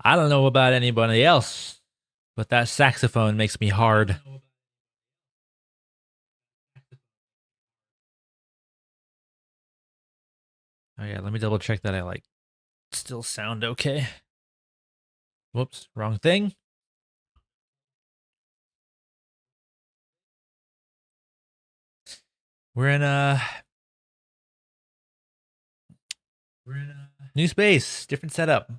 I don't know about anybody else, but that saxophone makes me hard. Oh yeah, let me double check that I still sound okay. Whoops, wrong thing. We're in a new space, different setup.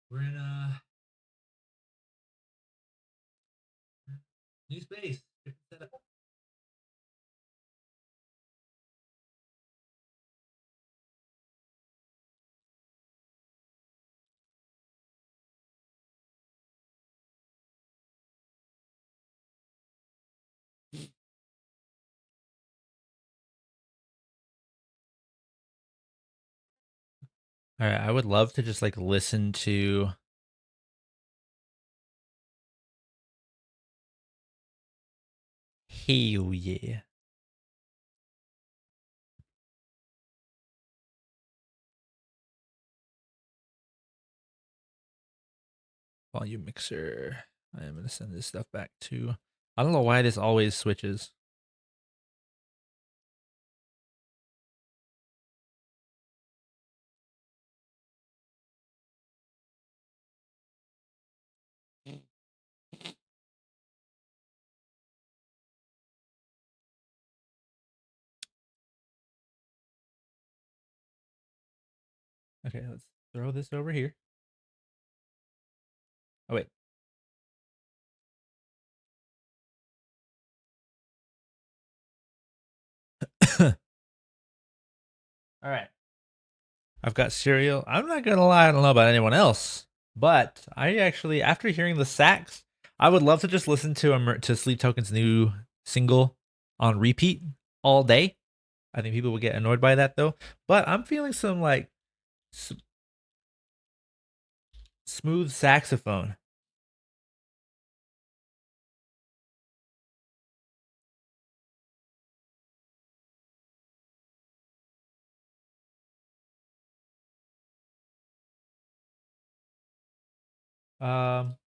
We're in a new space, different setup. All right, I would love to just listen to. Hell yeah. Volume mixer. I am going to send this stuff back to. I don't know why this always switches. Okay, let's throw this over here. Oh, wait. All right. I've got cereal. I'm not gonna lie, I don't know about anyone else, but I actually, after hearing the sax, I would love to just listen to Sleep Token's new single on repeat all day. I think people would get annoyed by that though. But I'm feeling some s- smooth saxophone.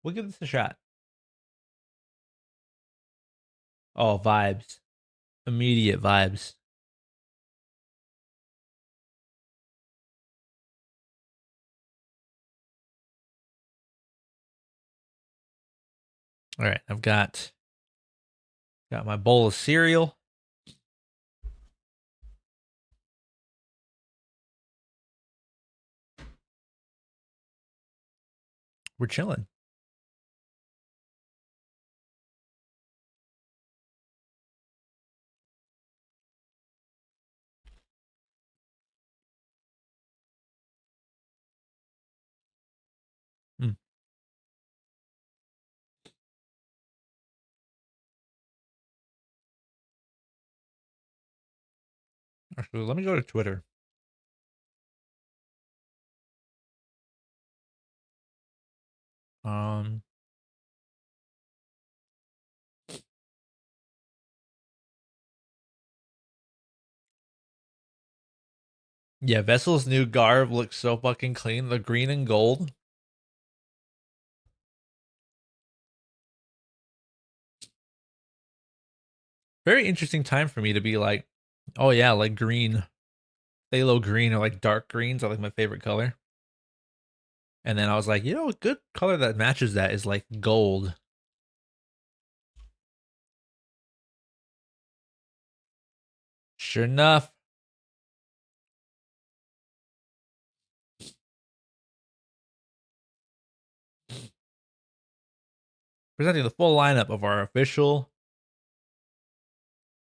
We'll give this a shot. Oh, vibes, immediate vibes. All right, I've got my bowl of cereal. We're chilling. Mm. Actually, let me go to Twitter. Um, Yeah, Vessel's new garb looks so fucking clean. The green and gold. Very interesting time for me to be like, oh yeah, like green. Phthalo green or dark greens are my favorite color. And then I was like, a good color that matches that is gold. Sure enough. Presenting the full lineup of our official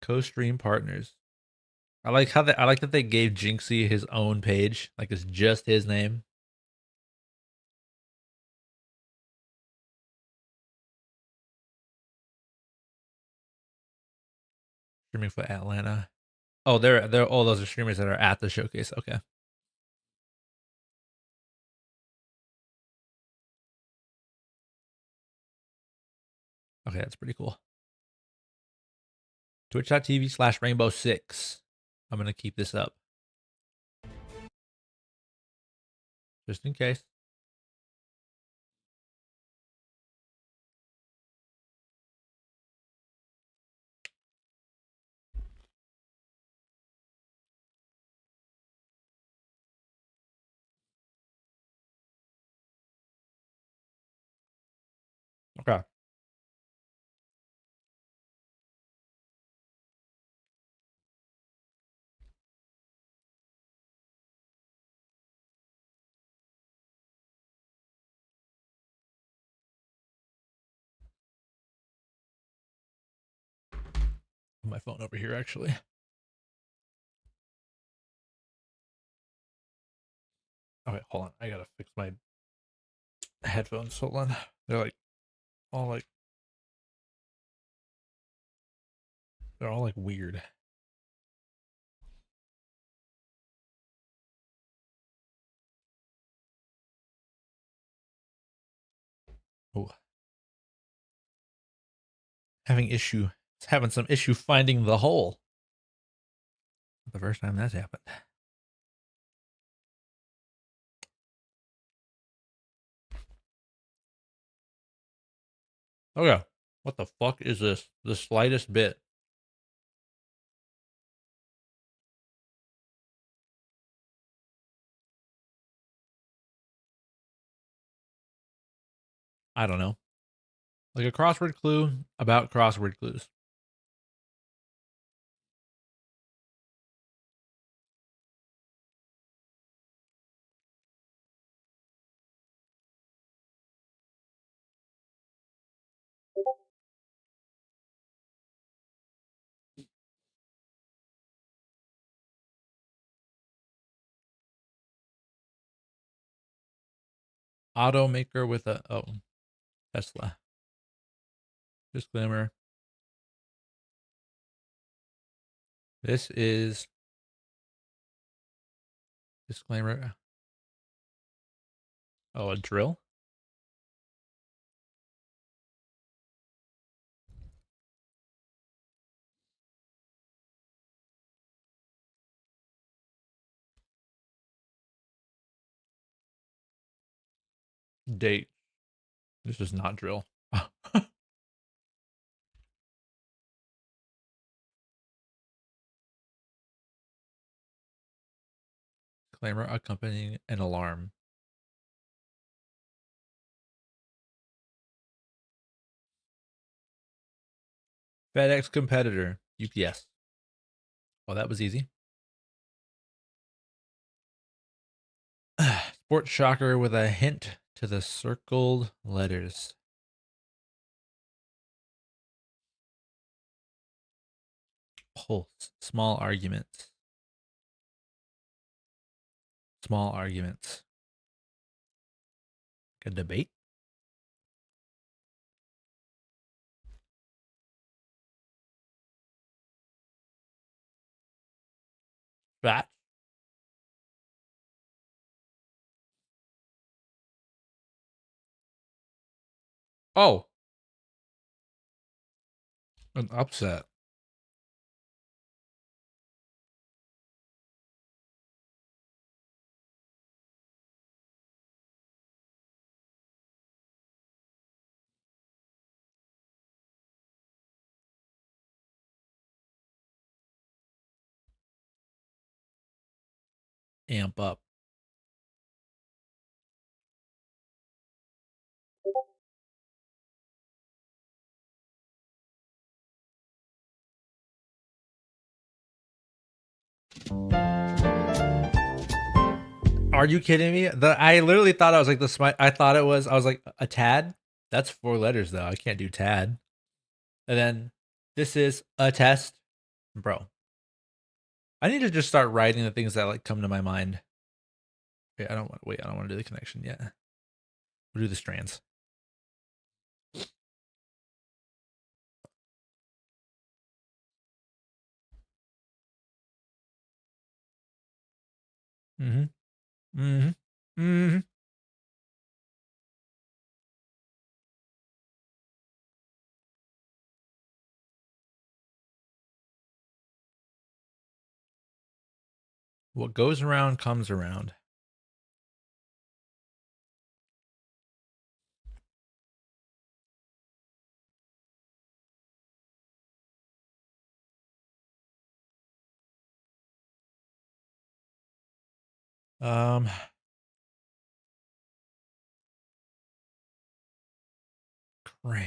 co-stream partners. I like that they gave Jinxie his own page. Like it's just his name. Streaming for Atlanta. Oh, they're all those are streamers that are at the showcase. Okay. Okay, that's pretty cool. Twitch.tv/rainbow6. I'm gonna keep this up. just in case. Okay. Put my phone over here, actually. Okay, hold on. I gotta fix my headphones. Hold on. They're like all like they're all like weird. Oh, having some issue finding the hole. The first time that's happened. Okay. What the fuck is this? The slightest bit. I don't know. Like a crossword clue about crossword clues. Automaker with a Tesla. Disclaimer. This is disclaimer. Oh, a drill? Date. This is not drill. Disclaimer accompanying an alarm. FedEx competitor. UPS. Well, that was easy. Sports shocker with a hint to the circled letters. Pulse. Small arguments. Small arguments. A debate? That? Oh, an upset. Amp up. Are you kidding me? I literally thought I was like I thought it was. I was like a tad. That's 4 letters though. I can't do tad. And then this is a test, bro. I need to just start writing the things that like come to my mind. Okay, I don't want. Wait, I don't want to do the connection yet. We'll do the strands. Mm-hmm. Mm-hmm. Mm-hmm. What goes around comes around. Um, cram.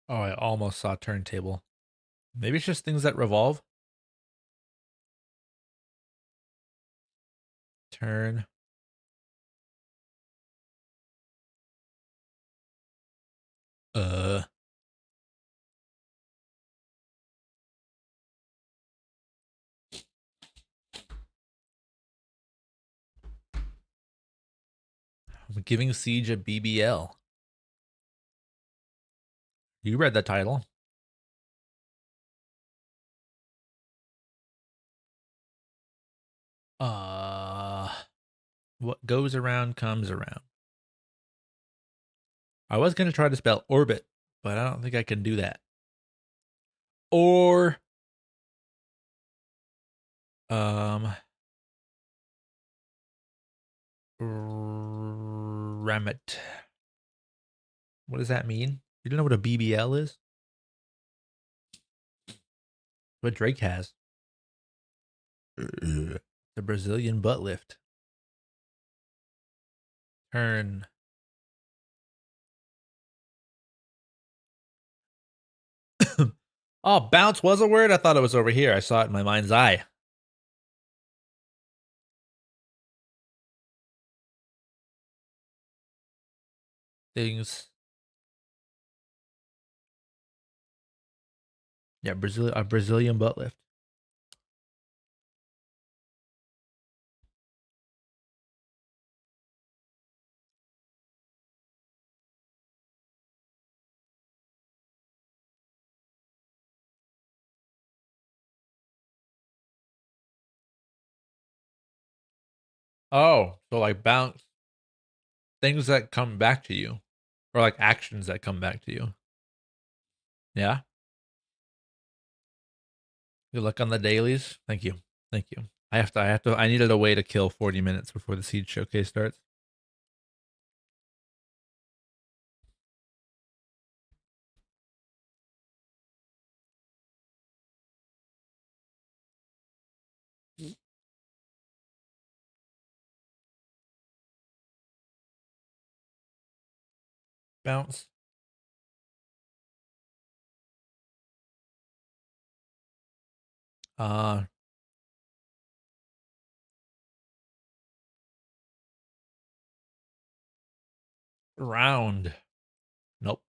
Oh, I almost saw turntable. Maybe it's just things that revolve. Turn. Uh, I'm giving Siege a BBL. You read the title. Uh, what goes around comes around. I was gonna try to spell orbit, but I don't think I can do that. Or um, Rammet. What does that mean? You don't know what a BBL is? What Drake has. The Brazilian butt lift. Turn. Oh, bounce was a word? I thought it was over here. I saw it in my mind's eye. Things. Yeah, a Brazilian butt lift. Oh, so like bounce things that come back to you, or like actions that come back to you. Yeah. Good luck on the dailies. Thank you. Thank you. I needed a way to kill 40 minutes before the Siege Showcase starts. Bounce. Uh, round. Nope.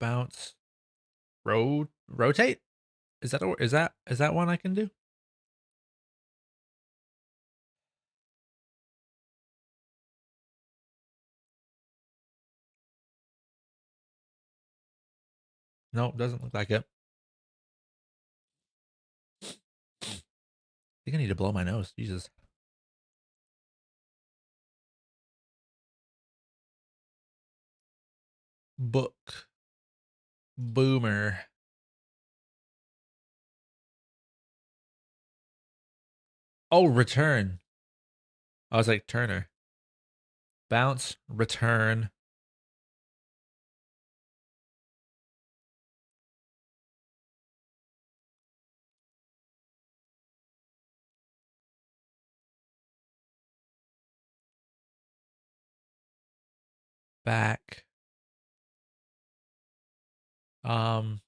Bounce. Rotate? Is that one I can do? No, doesn't look like it. I think I need to blow my nose. Jesus. Book. Boomer. Oh, return. I was like Turner. Bounce, return. Back. Um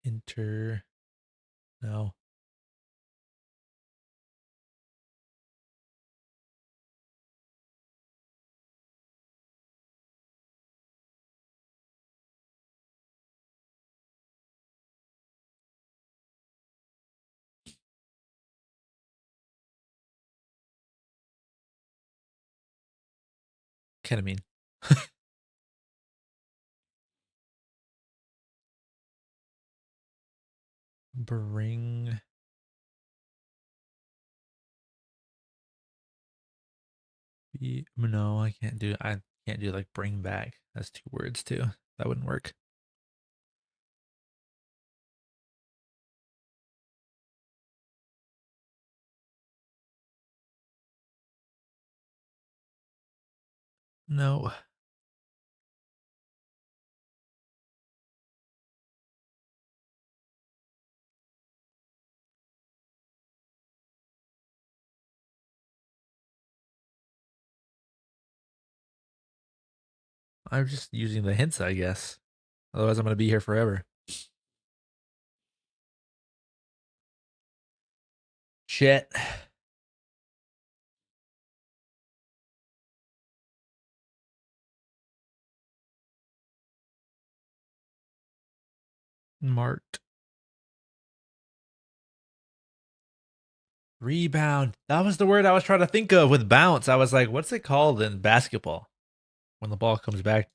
enter. No. Ketamine. Bring. No, I can't do. I can't do like bring back. That's two words too. That wouldn't work. No. I'm just using the hints, I guess. Otherwise, I'm going to be here forever. Shit. Mart. Rebound. That was the word I was trying to think of with bounce. I was like, what's it called in basketball when the ball comes back?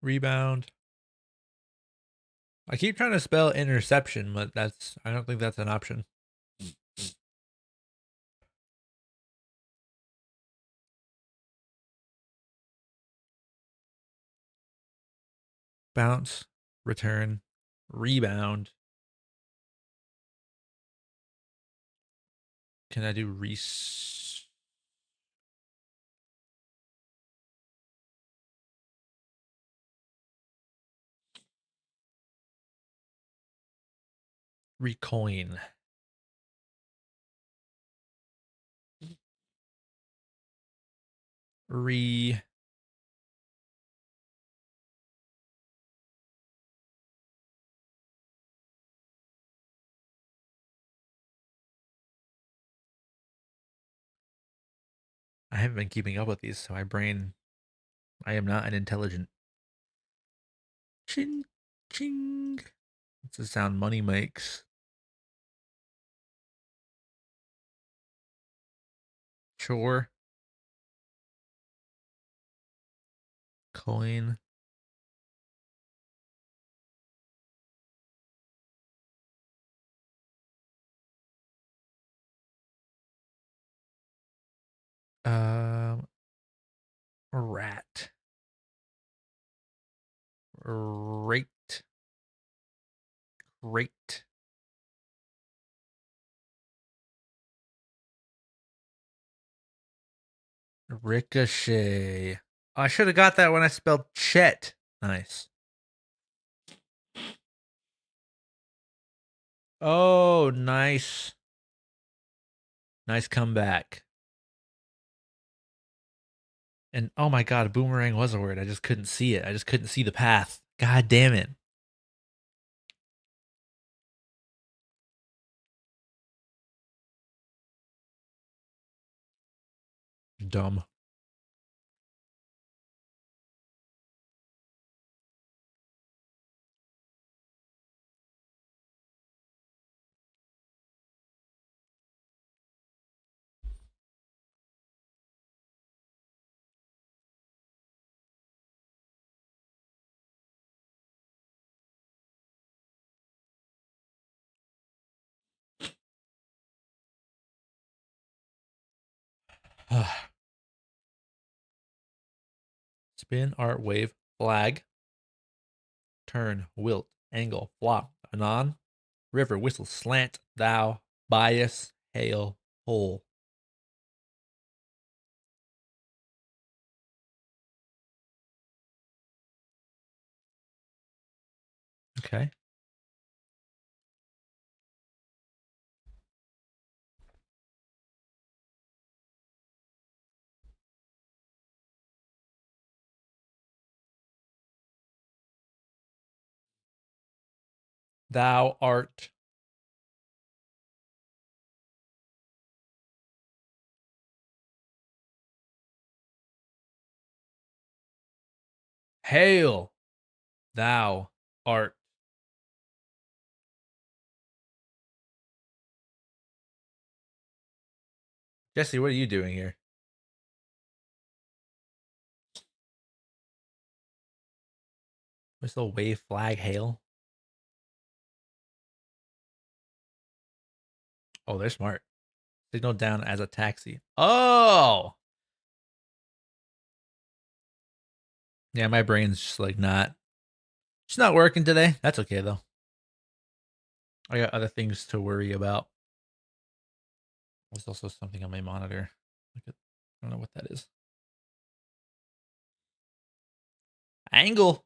Rebound. I keep trying to spell interception, but I don't think that's an option. Bounce, return, rebound. Can I do recoin? Re I haven't been keeping up with these, so my brain I am not an intelligent. Ching ching. That's the sound money makes. Chore. Coin. Um rat. Rate. Rate. Ricochet. I should have got that when I spelled Chet. Nice. Oh, nice. Nice comeback. And oh my god, boomerang was a word. I just couldn't see it. I just couldn't see the path. God damn it. Dumb. Spin, art, wave, flag, turn, wilt, angle, flop, anon, river, whistle, slant, thou, bias, hail, hole. Okay. Thou art. Hail. Thou art. Jesse, what are you doing here? Whistle, wave, flag, hail. Oh, they're smart. Signal down as a taxi. Oh, yeah. My brain's just like not. It's not working today. That's okay though. I got other things to worry about. There's also something on my monitor. I don't know what that is. Angle.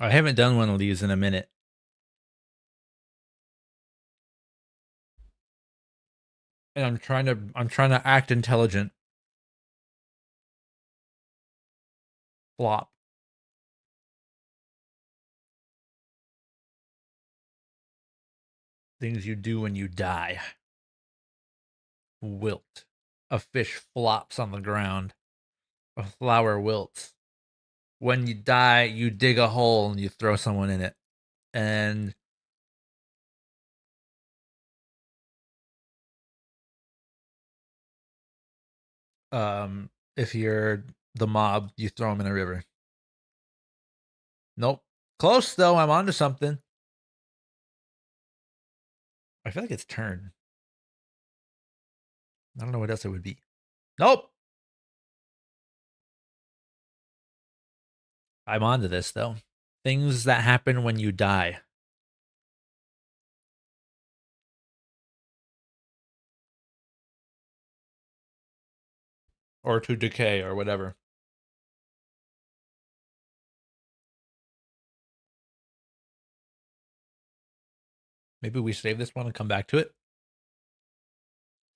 I haven't done one of these in a minute. And I'm trying to act intelligent. Flop. Things you do when you die. Wilt. A fish flops on the ground. A flower wilts. When you die, you dig a hole and you throw someone in it. And if you're the mob, you throw them in a river. Nope. Close though. I'm onto something. I feel like it's turn. I don't know what else it would be. Nope. I'm onto this though. Things that happen when you die. Or to decay or whatever. Maybe we save this one and come back to it.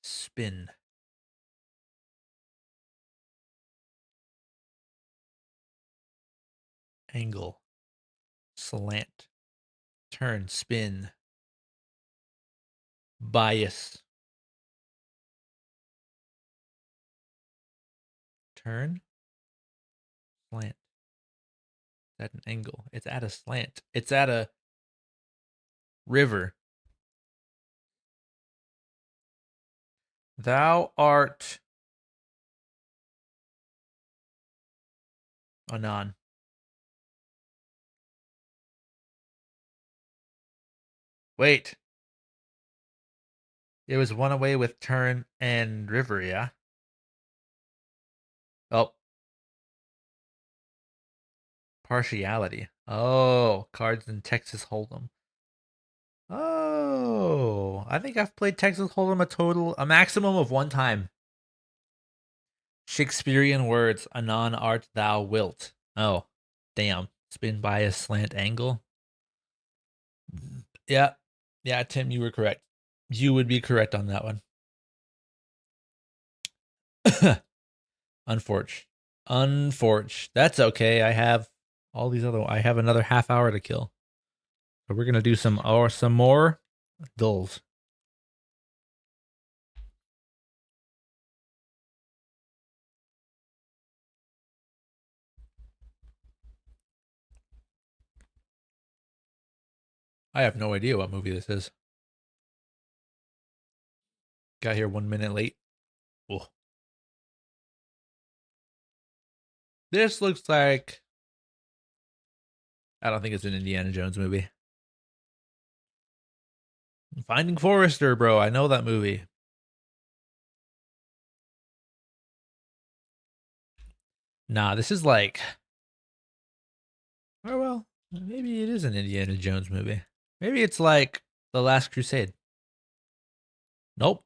Spin. Angle. Slant. Turn. Spin. Bias. Turn. Slant. At an angle. It's at a slant. It's at a river. Thou art anon. Wait. It was one away with turn and river, yeah? Oh, partiality. Oh, cards in Texas Hold'em. Oh, I think I've played Texas Hold'em a maximum of one time. Shakespearean words, anon art thou wilt. Oh, damn. Spin by a slant angle. Yeah. Yeah, Tim, you were correct. You would be correct on that one. Unforge. That's okay. I have I have another half hour to kill. So we're gonna do some more dulls. I have no idea what movie this is. Got here 1 minute late. Ugh. This looks like I don't think it's an Indiana Jones movie. Finding Forrester, bro. I know that movie. Nah, this is like. Oh well, maybe it is an Indiana Jones movie. Maybe it's like The Last Crusade. Nope.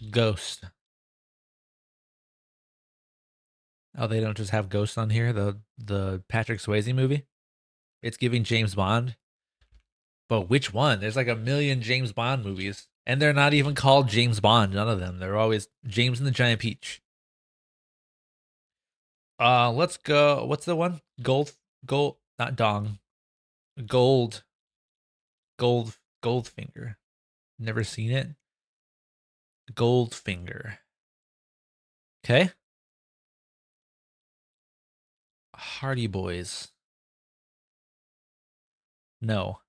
Ghost. Oh, they don't just have Ghost on here. The Patrick Swayze movie. It's giving James Bond. But which one? There's like a million James Bond movies, and they're not even called James Bond. None of them. They're always James and the Giant Peach. Let's go. What's the one? Gold, not dong. Gold, Goldfinger. Never seen it. Goldfinger. Okay. Hardy Boys. No.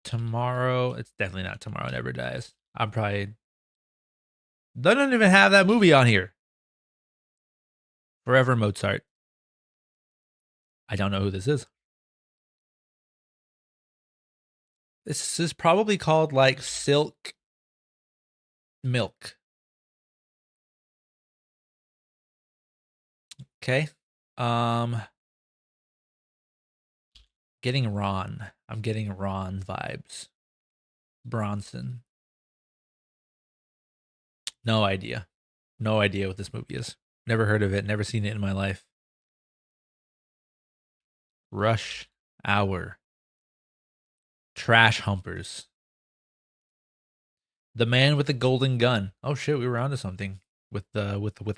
Tomorrow. It's definitely not Tomorrow Never Dies. I'm probably. They don't even have that movie on here. Forever Mozart. I don't know who this is. This is probably called like Silk Milk. Okay. Getting Ron. I'm getting Ron vibes. Bronson. No idea. No idea what this movie is. Never heard of it. Never seen it in my life. Rush Hour. Trash Humpers. The Man with the Golden Gun. Oh shit, we were onto something with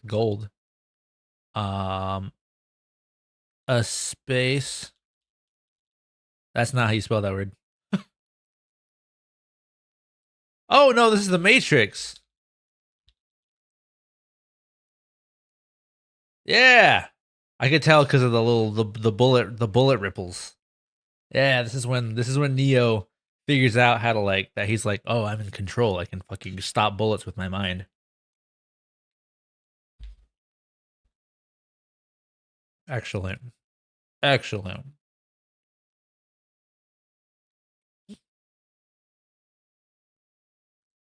gold. A space. That's not how you spell that word. Oh no, this is the Matrix. Yeah, I could tell because of the bullet ripples. Yeah, this is when Neo figures out how to like that. He's like, oh, I'm in control. I can fucking stop bullets with my mind. Excellent, excellent.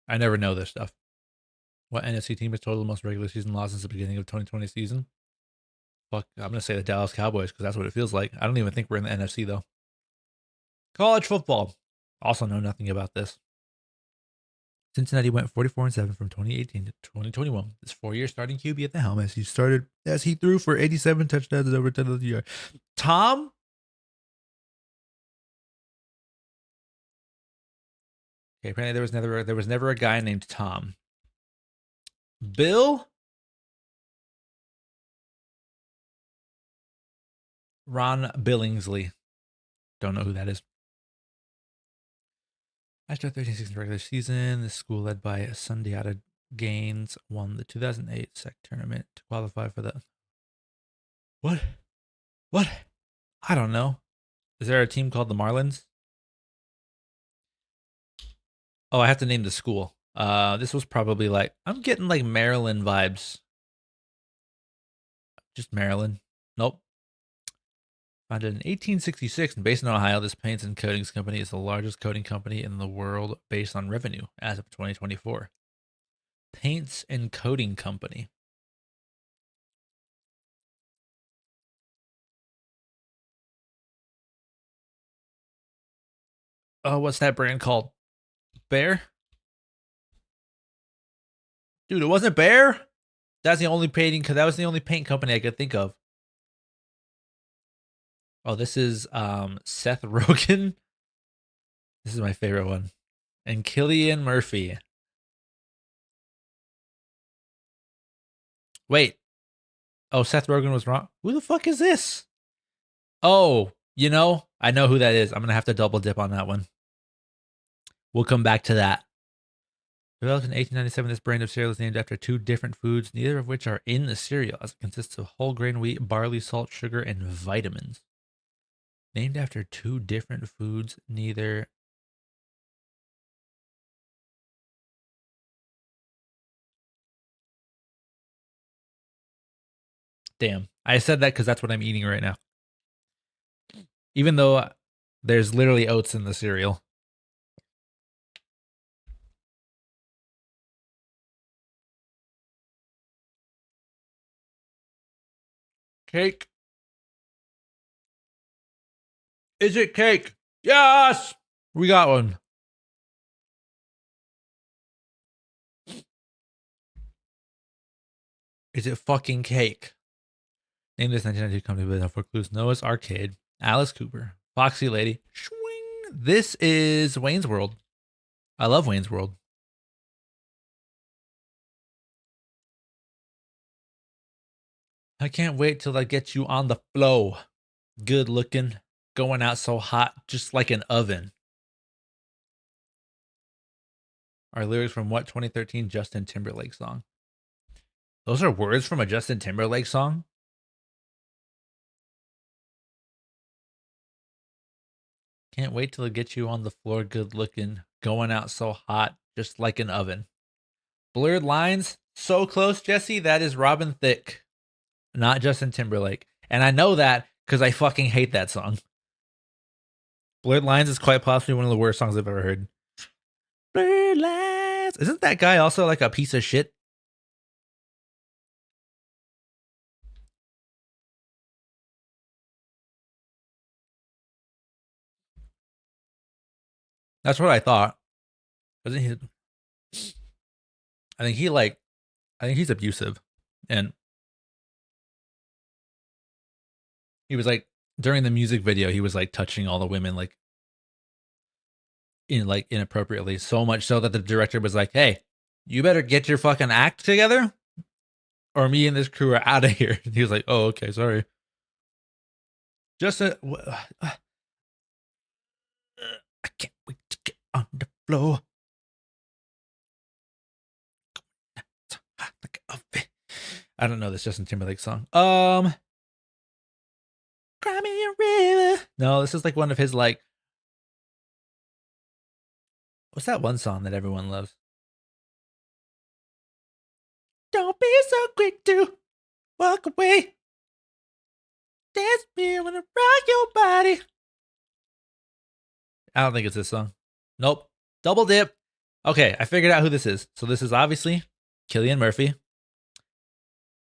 I never know this stuff. What NFC team has total most regular season losses since the beginning of 2020 season? Fuck, I'm gonna say the Dallas Cowboys because that's what it feels like. I don't even think we're in the NFC though. College football. Also know nothing about this. Cincinnati went 44-7 from 2018 to 2021. This 4-year starting QB at the helm as he threw for 87 touchdowns and over 10 yards. Tom? Okay, apparently there was never a guy named Tom. Bill? Ron Billingsley. Don't know who that is. After 13-16 regular season, the school led by Sundiata Gaines won the 2008 SEC tournament to qualify for the... What? I don't know. Is there a team called the Marlins? Oh, I have to name the school. This was probably like... I'm getting like Maryland vibes. Just Maryland. Nope. Founded in 1866 and based in Ohio, this paints and coatings company is the largest coating company in the world based on revenue as of 2024. Paints and coating company. Oh, what's that brand called? Bear? Dude, it wasn't Bear? That's the only painting, because that was the only paint company I could think of. Oh, this is Seth Rogen. This is my favorite one. And Cillian Murphy. Wait. Oh, Seth Rogen was wrong. Who the fuck is this? Oh, I know who that is. I'm going to have to double dip on that one. We'll come back to that. Developed in 1897, this brand of cereal is named after 2 different foods, neither of which are in the cereal, as it consists of whole grain wheat, barley, salt, sugar, and vitamins. Named after 2 different foods, neither... Damn. I said that because that's what I'm eating right now. Even though there's literally oats in the cereal. Cake. Is it cake? Yes! We got one. Is it fucking cake? Name this 1992 company with for clues. Noah's Arcade. Alice Cooper. Foxy Lady. Shwing. This is Wayne's World. I love Wayne's World. I can't wait till I get you on the flow. Good looking. Going out so hot, just like an oven. Are lyrics from what 2013 Justin Timberlake song? Those are words from a Justin Timberlake song? Can't wait till I get you on the floor good looking, going out so hot, just like an oven. Blurred Lines, so close, Jesse. That is Robin Thicke, not Justin Timberlake. And I know that because I fucking hate that song. Blurred Lines is quite possibly one of the worst songs I've ever heard. Blurred Lines. Isn't that guy also like a piece of shit? That's what I thought. Doesn't he? I think he like, I think he's abusive, and he was like during the music video, he was like touching all the women like inappropriately, so much so that the director was like, "Hey, you better get your fucking act together, or me and this crew are out of here." He was like, "Oh, okay, sorry." Just I can't wait to get on the floor. I don't know this Justin Timberlake song. Cry me a river. No, this is like one of his like. What's that one song that everyone loves? Don't be so quick to walk away. Dance me when I rock your body. I don't think it's this song. Nope. Double dip. Okay, I figured out who this is. So this is obviously Cillian Murphy.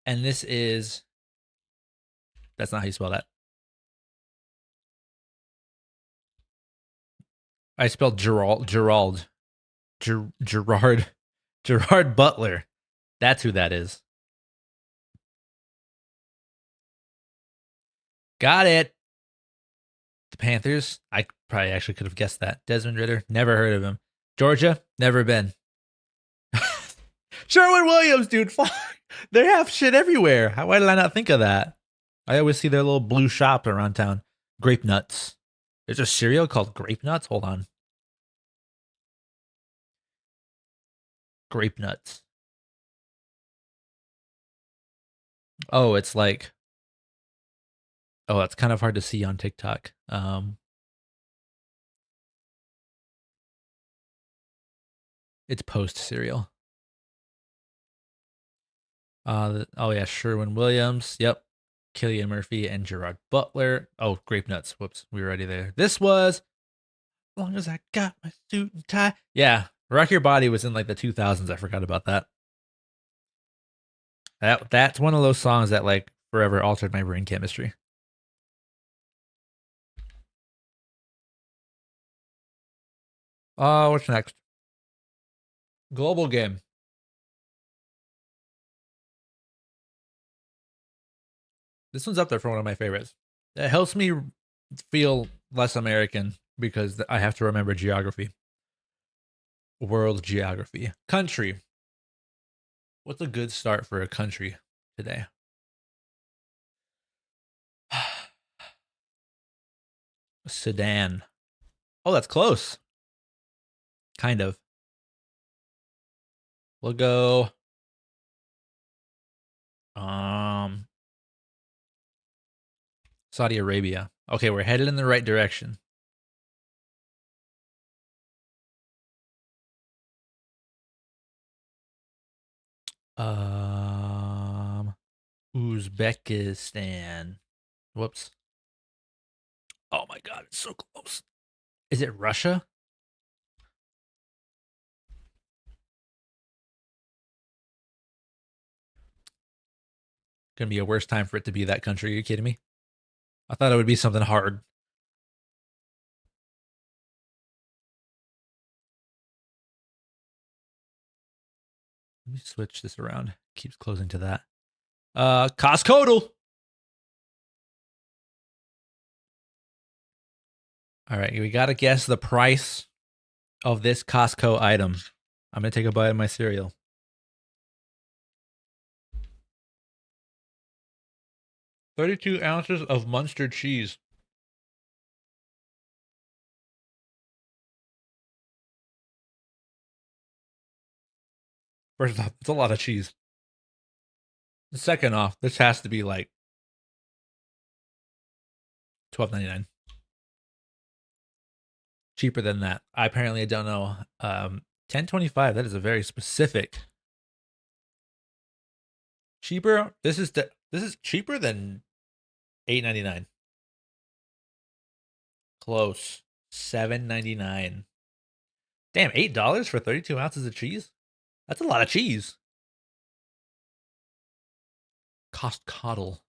And this is. That's not how you spell that. I spelled Gerard Butler. That's who that is. Got it. The Panthers. I probably actually could have guessed that. Desmond Ritter. Never heard of him. Georgia. Never been. Sherwin-Williams, dude. Fuck. They have shit everywhere. Why did I not think of that? I always see their little blue shop around town. Grape Nuts. There's a cereal called Grape Nuts? Hold on. Grape Nuts. Oh, it's like. Oh, that's kind of hard to see on TikTok. It's post cereal. Oh yeah, Sherwin-Williams. Yep. Cillian Murphy and Gerard Butler. Oh, Grape Nuts. Whoops, we were already there. This was As Long as I Got My Suit and Tie. Yeah, Rock Your Body was in like the 2000s. I forgot about that. That's one of those songs that like forever altered my brain chemistry. What's next? Global game. This one's up there for one of my favorites. It helps me feel less American because I have to remember geography. World geography. Country. What's a good start for a country today? Sudan. Oh, that's close. Kind of. We'll go. Saudi Arabia. Okay, we're headed in the right direction. Uzbekistan. Whoops. Oh my god, it's so close. Is it Russia? Gonna be a worse time for it to be that country. Are you kidding me? I thought it would be something hard. Let me switch this around. Keeps closing to that. Costco. All right, we gotta guess the price of this Costco item. I'm gonna take a bite of my cereal. 32 ounces of Munster cheese. First off, it's a lot of cheese. Second off, this has to be like $12.99. Cheaper than that. I apparently don't know. 1025. That is a very specific. Cheaper. This is cheaper than 8.99. Close. 7.99. Damn, $8 for 32 ounces of cheese? That's a lot of cheese. Cost coddle.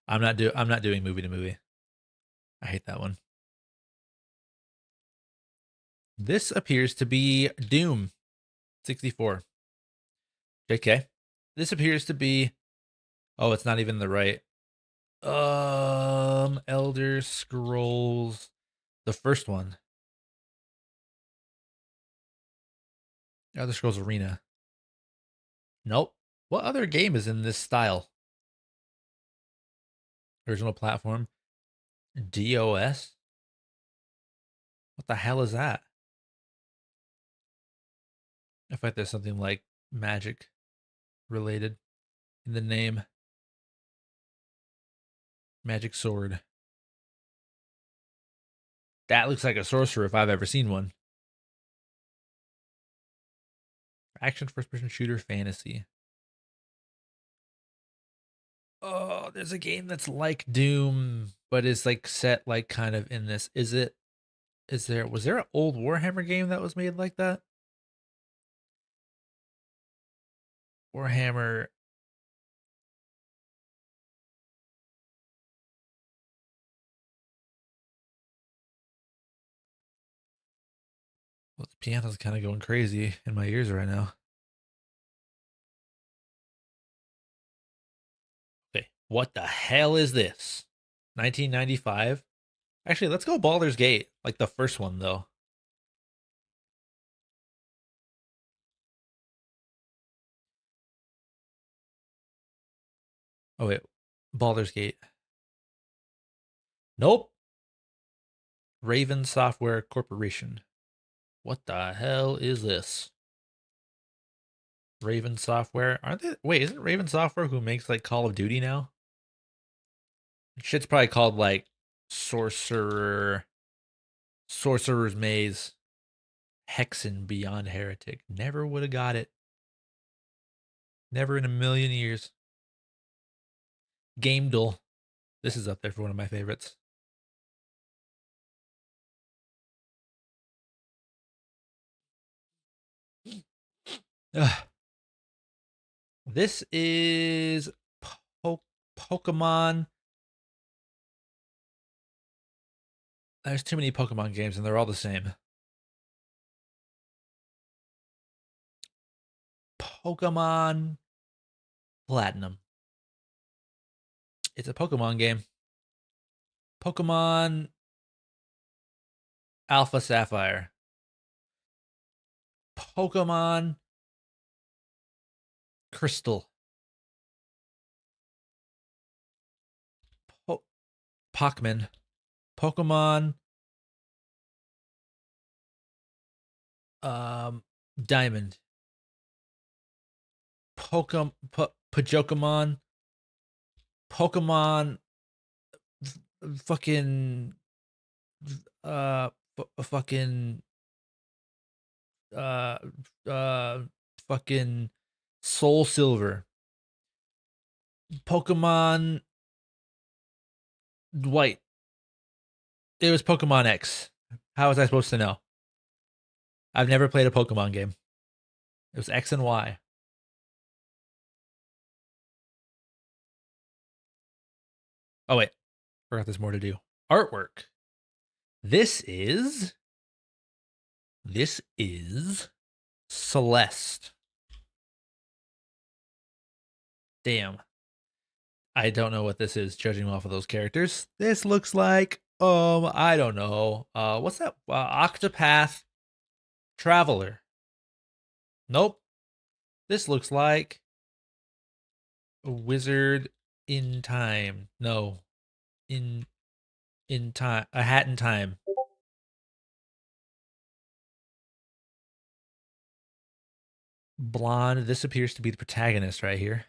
I'm not doing movie to movie. I hate that one. This appears to be Doom 64. JK. This appears to be oh, it's not even the right. Elder Scrolls, the first one. Elder Scrolls Arena. Nope. What other game is in this style? Original platform. DOS? What the hell is that? I feel like there's something like magic related in the name. Magic sword. That looks like a sorcerer if I've ever seen one. Action first person shooter fantasy. Oh, there's a game that's like Doom, but is like set like kind of in this. Was there an old Warhammer game that was made like that? Warhammer. Well, the piano's kind of going crazy in my ears right now. Okay, what the hell is this? 1995? Actually, let's go Baldur's Gate, like the first one though. Oh wait, Baldur's Gate. Nope. Raven Software Corporation. What the hell is this? Raven Software. Aren't they? Wait, isn't Raven Software who makes like Call of Duty now? Shit's probably called like Sorcerer's Maze, Hexen Beyond Heretic. Never would have got it. Never in a million years. Game Duel. This is up there for one of my favorites. Ugh. This is Pokemon. There's too many Pokemon games and they're all the same. Pokemon Platinum. It's a Pokemon game. Pokemon Alpha Sapphire. Pokemon Crystal. Pokemon. Pokemon Diamond. Pokemon Pokemon fucking uh fucking uh uh fucking Soul Silver. Pokemon White. It was Pokemon X. How was I supposed to know? I've never played a Pokemon game. It was X and Y. Oh wait, forgot there's more to do. Artwork. This is Celeste. Damn. I don't know what this is, judging off of those characters. This looks like I don't know. What's that? Octopath Traveler. Nope. This looks like a wizard in time. No. In time. A hat in time. Blonde. This appears to be the protagonist right here.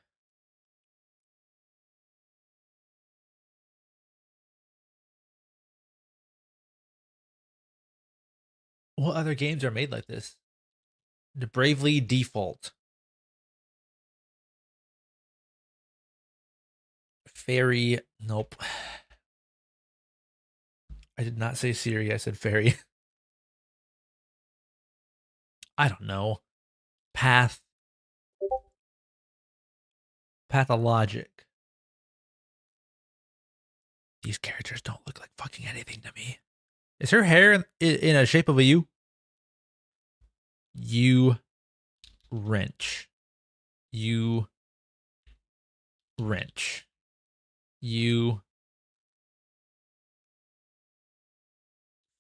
What other games are made like this? The Bravely Default. Fairy. Nope. I did not say Siri. I said fairy. I don't know. Path. Pathologic. These characters don't look like fucking anything to me. Is her hair in a shape of a U? U wrench. U wrench. U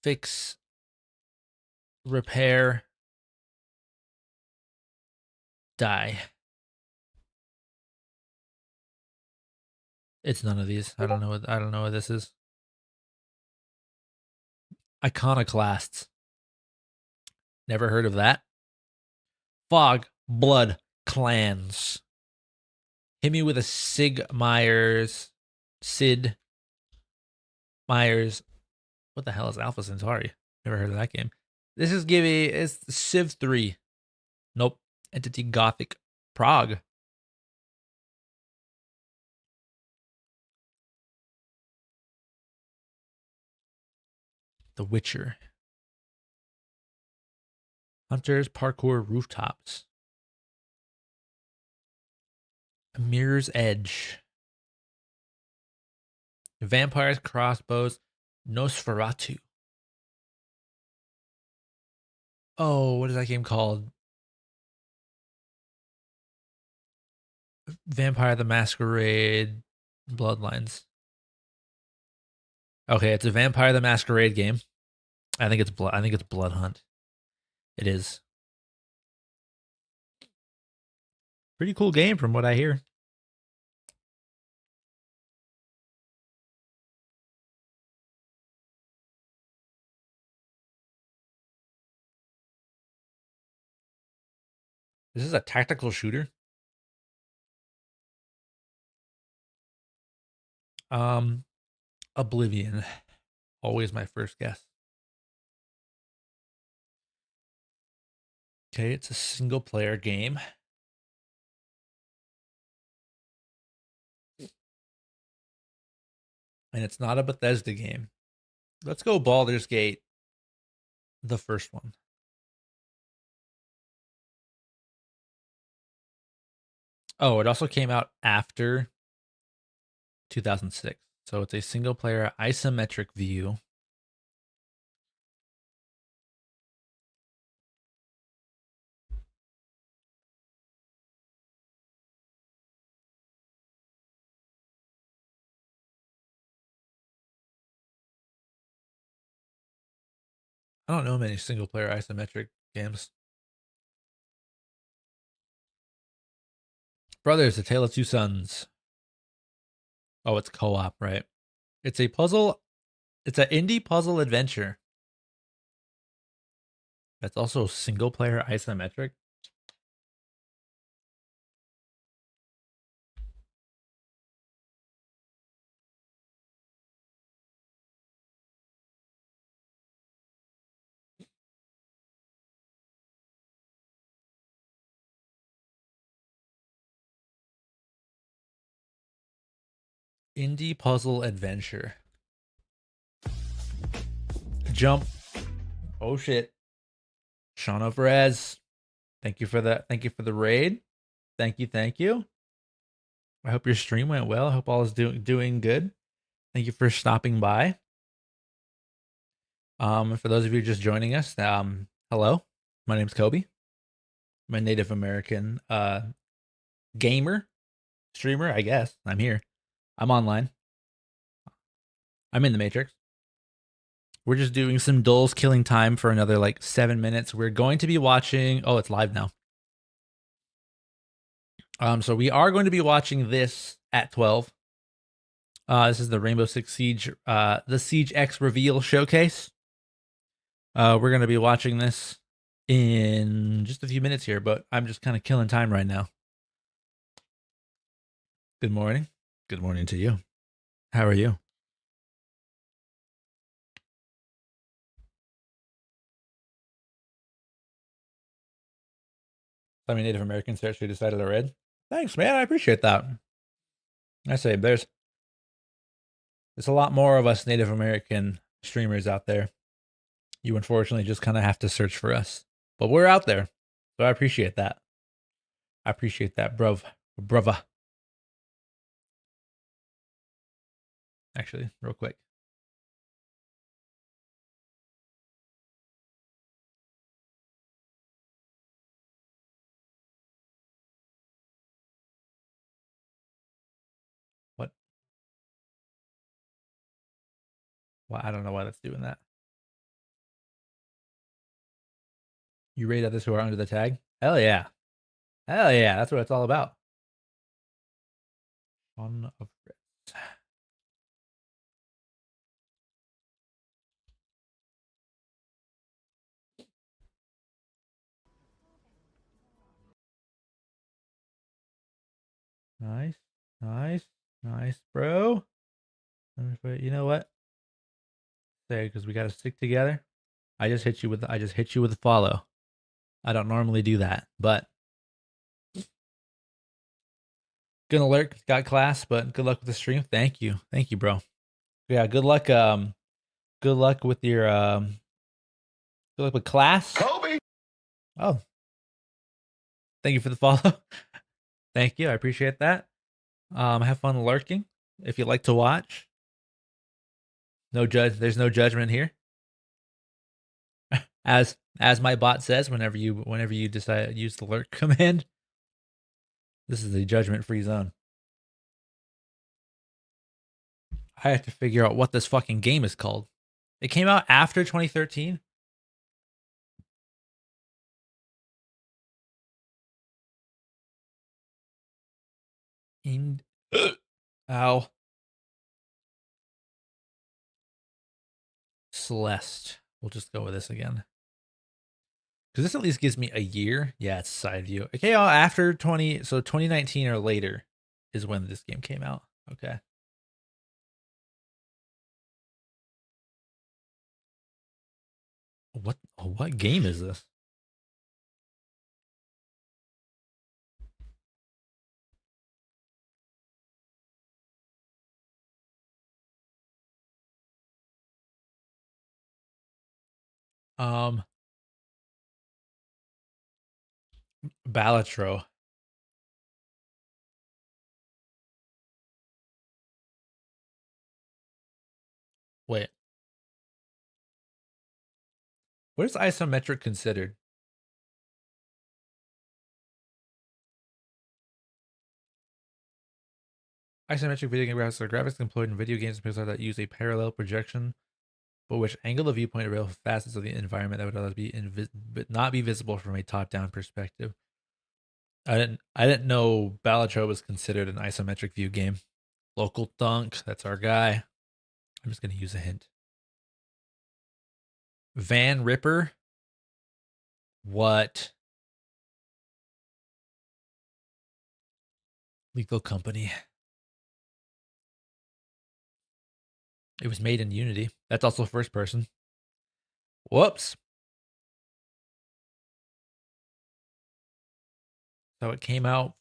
fix, repair, die. It's none of these. I don't know what this is. Iconoclasts. Never heard of that. Fog, blood, clans. Hit me with a Sid Meier's. What the hell is Alpha Centauri? Never heard of that game. This is it's Civ 3. Nope. Entity Gothic Prague. The Witcher. Hunters Parkour Rooftops. Mirror's Edge. Vampires Crossbows. Nosferatu. Oh, what is that game called? Vampire the Masquerade Bloodlines. Okay, it's a Vampire the Masquerade game. I think it's Blood Hunt. It is. Pretty cool game from what I hear. This is a tactical shooter. Oblivion. Always my first guess. Okay, it's a single player game. And it's not a Bethesda game. Let's go Baldur's Gate. The first one. Oh, it also came out after 2006. So it's a single player isometric view. I don't know many single player isometric games. Brothers, A Tale of Two Sons. Oh, it's co-op, right? It's a puzzle. It's an indie puzzle adventure. That's also single player isometric. Indie puzzle adventure. Jump. Oh shit. Shauna Perez. Thank you for that. Thank you for the raid. Thank you. I hope your stream went well. I hope all is doing good. Thank you for stopping by. For those of you just joining us, hello. My name's Kobe. I'm a Native American gamer, streamer, I guess. I'm here. I'm online. I'm in the Matrix. We're just doing some dulls, killing time for another like 7 minutes. We're going to be watching. Oh, it's live now. So we are going to be watching this at 12. This is the Rainbow Six Siege, the Siege X reveal showcase. We're going to be watching this in just a few minutes here, but I'm just kind of killing time right now. Good morning. Good morning to you. How are you? How many Native Americans actually decided to raid? Thanks, man. I appreciate that. I say there's a lot more of us Native American streamers out there. You unfortunately just kind of have to search for us, but we're out there, so I appreciate that. I appreciate that, brava. Actually, real quick. What? Well, I don't know why that's doing that. You raid others who are under the tag? Hell yeah. Hell yeah. That's what it's all about. Fun of Grits. Nice. Nice. Nice, bro. You know what? Say, because we got to stick together. I just hit you with a follow. I don't normally do that, but gonna lurk. Got class, but good luck with the stream. Thank you, bro. Yeah, good luck. Good luck with your good luck with class. Kobe. Oh, thank you for the follow. Thank you, I appreciate that. Have fun lurking if you like to watch. No judge. There's no judgment here. As my bot says, whenever you decide to use the lurk command, this is a judgment-free zone. I have to figure out what this fucking game is called. It came out after 2013. Ow. Celeste. We'll just go with this again. Because this at least gives me a year. Yeah, it's side view. Okay, after 2019 or later is when this game came out. Okay. What game is this? Balatro. Wait. What is isometric considered? Isometric video game graphics are graphics employed in video games and Pixar that use a parallel projection, but which angle the viewpoint reveal facets of the environment that would otherwise not be visible from a top-down perspective. I didn't know Balatro was considered an isometric view game. Local Thunk, that's our guy. I'm just gonna use a hint. Van Ripper. What? Lethal Company. It was made in Unity. That's also first person. Whoops. So it came out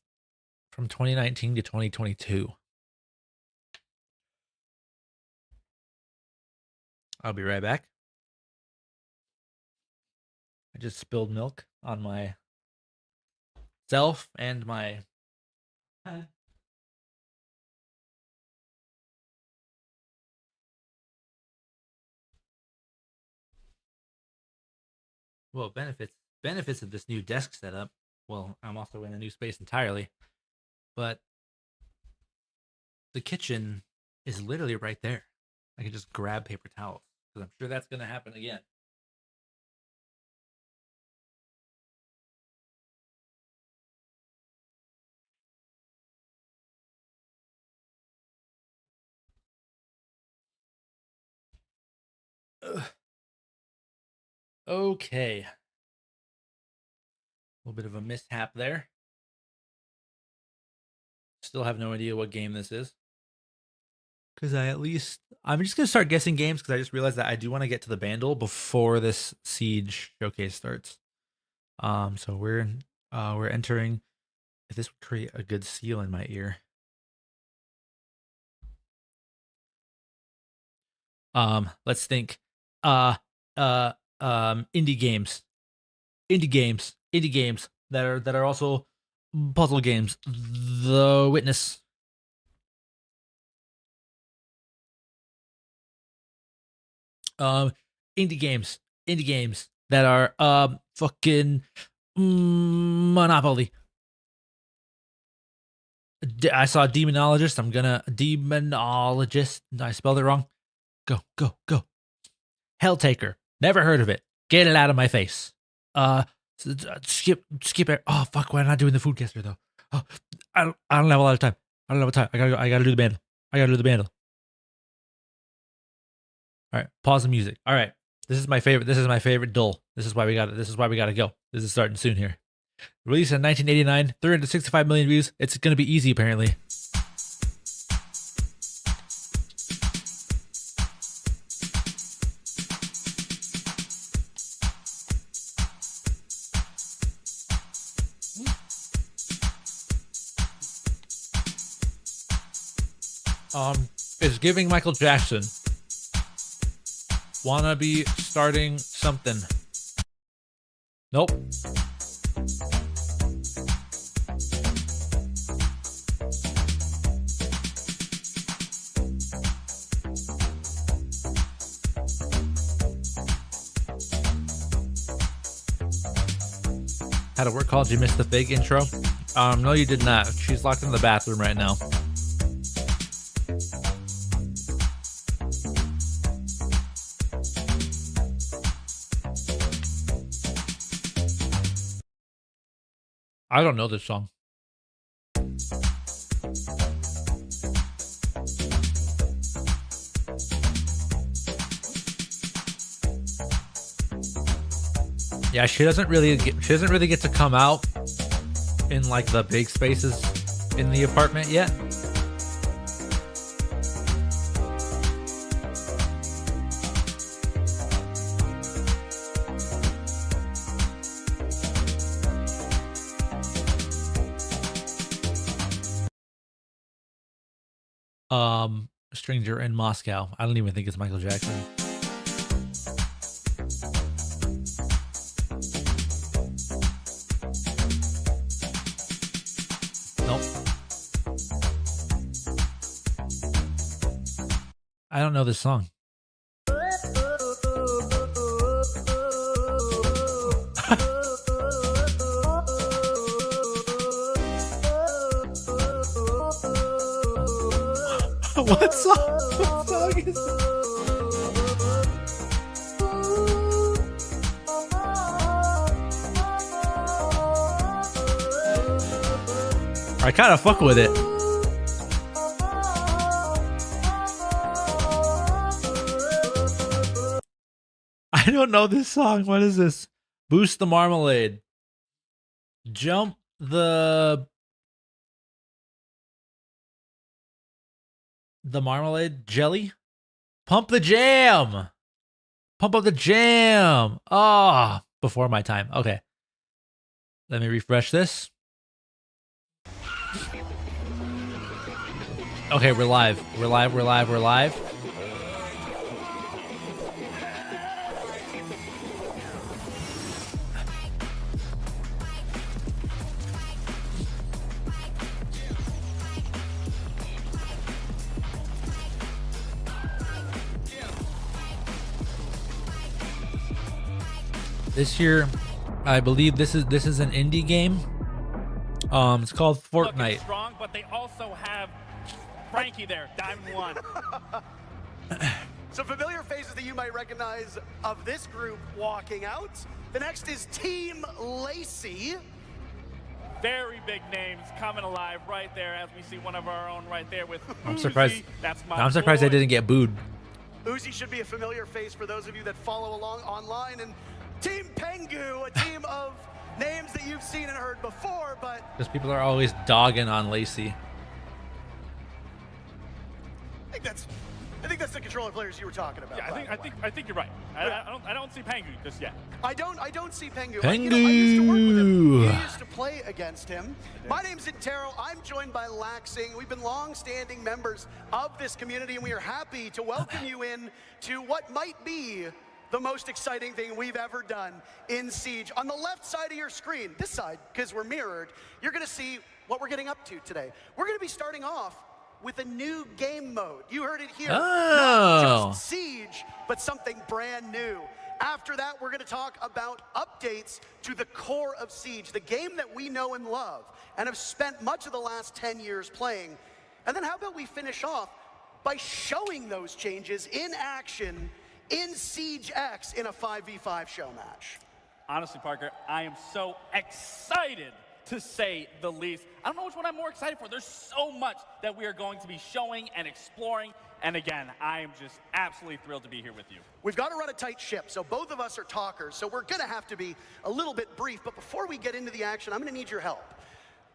from 2019 to 2022. I'll be right back. I just spilled milk on my self and my well, benefits of this new desk setup. Well, I'm also in a new space entirely, but the kitchen is literally right there. I can just grab paper towels because I'm sure that's going to happen again. Ugh. Okay. A little bit of a mishap there. Still have no idea what game this is. Because I'm just going to start guessing games because I just realized that I do want to get to the bundle before this Siege showcase starts. So we're We're entering. If this would create a good seal in my ear. Let's think. Indie games. Indie games that are also puzzle games. The Witness. Indie games that are fucking Monopoly. I saw Demonologist. I'm gonna Demonologist. I spelled it wrong. Go. Helltaker. Never heard of it. Get it out of my face. Skip it. Oh fuck! Why am I not doing the food caster though? Oh, I don't have a lot of time. I don't have time. I gotta do the bandle. All right, pause the music. All right, this is my favorite duel. This is why we got it. This is why we gotta go. This is starting soon here. Released in 1989, 365 million views. It's gonna be easy apparently. It's giving Michael Jackson. Wanna be starting something. Nope. Had a work call. Did you miss the fig intro? No, you did not. She's locked in the bathroom right now. I don't know this song. Yeah, she doesn't really get to come out in like the big spaces in the apartment yet. Stranger in Moscow. I don't even think it's Michael Jackson. Nope. I don't know this song. What song is this? I kind of fuck with it. I don't know this song. What is this? Boost the marmalade. Jump the marmalade jelly. Pump the jam. Pump up the jam. Ah, oh, before my time. Okay. Let me refresh this. Okay, we're live. We're live. This year, I believe this is an indie game. It's called Fortnite. Strong, but they also have Frankie there, Diamond One. Some familiar faces that you might recognize of this group walking out. The next is Team Lacey. Very big names coming alive right there as we see one of our own right there with I'm Uzi. surprised. That's my I'm surprised boy. I didn't get booed. Uzi should be a familiar face for those of you that follow along online. And Team Pengu, a team of names that you've seen and heard before, but Because people are always dogging on Lacey. I think that's I think that's the controller players you were talking about. Yeah, I think you're right. I don't see Pengu just yet. I don't see Pengu. Pengu. I used to work with him. You used to play against him. My name's Intero. I'm joined by Laxing. We've been long-standing members of this community, and we are happy to welcome you in to what might be the most exciting thing we've ever done in Siege. On the left side of your screen, this side, because we're mirrored, you're going to see what we're getting up to today. We're going to be starting off with a new game mode. You heard it here. Not just Siege, but something brand new. After that, we're going to talk about updates to the core of Siege, the game that we know and love and have spent much of the last 10 years playing. And then how about we finish off by showing those changes in action in Siege X in a 5v5 show match. Honestly, Parker, I am so excited, to say the least. I don't know which one I'm more excited for. There's so much that we are going to be showing and exploring. And again, I am just absolutely thrilled to be here with you. We've got to run a tight ship, so both of us are talkers, so we're going to have to be a little bit brief. But before we get into the action, I'm going to need your help.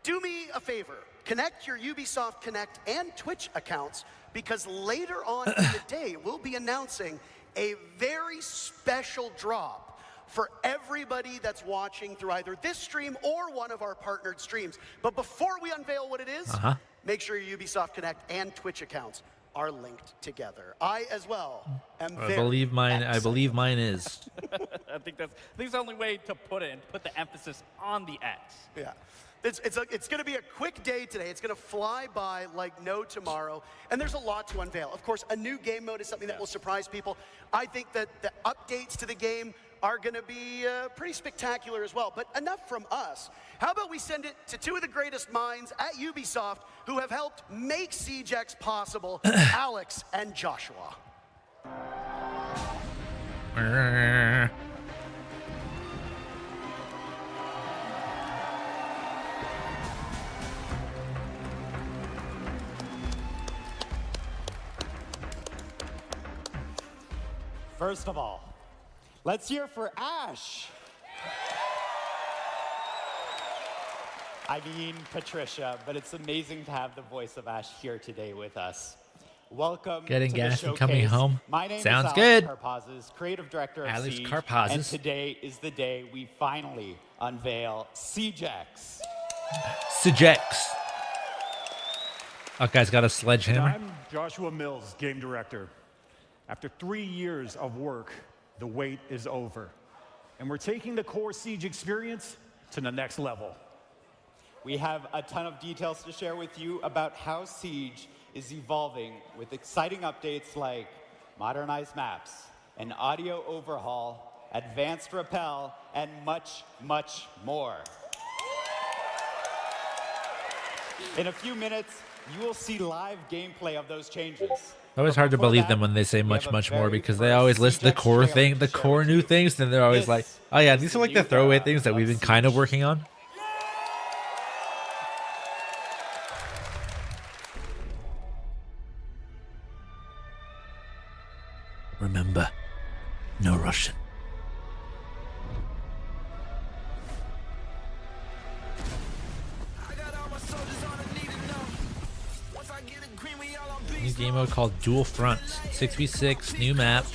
Do me a favor. Connect your Ubisoft Connect and Twitch accounts, because later on in the day, we'll be announcing a very special drop for everybody that's watching through either this stream or one of our partnered streams. But before we unveil what it is, make sure your Ubisoft Connect and Twitch accounts are linked together. I as well am I believe mine is. I think that's the only way to put it, and put the emphasis on the X. Yeah. It's going to be a quick day today. It's going to fly by like no tomorrow. And there's a lot to unveil. Of course, a new game mode is something that will surprise people. I think that the updates to the game are going to be pretty spectacular as well. But enough from us. How about we send it to two of the greatest minds at Ubisoft who have helped make Siege X possible, Alex and Joshua. First of all, let's hear for Ash. I mean Patricia, but it's amazing to have the voice of Ash here today with us. Welcome Getting to gas the and coming home. My name Sounds is good. Alex Karpazis, creative director of Alex Siege, Karpazis. and today is the day we finally unveil Siege X. Siege X. Oh, guy's got a sledgehammer. I'm Joshua Mills, game director. After 3 years of work, the wait is over. And we're taking the core Siege experience to the next level. We have a ton of details to share with you about how Siege is evolving with exciting updates like modernized maps, an audio overhaul, advanced rappel, and much, much more. In a few minutes, you will see live gameplay of those changes. It's always hard to believe them when they say much, much more, because they always list the core thing, the core new things, and they're always like, oh yeah, these are like the throwaway things that we've been kind of working on. Remember, no Russian. New game mode called Dual Fronts. 6v6, new map.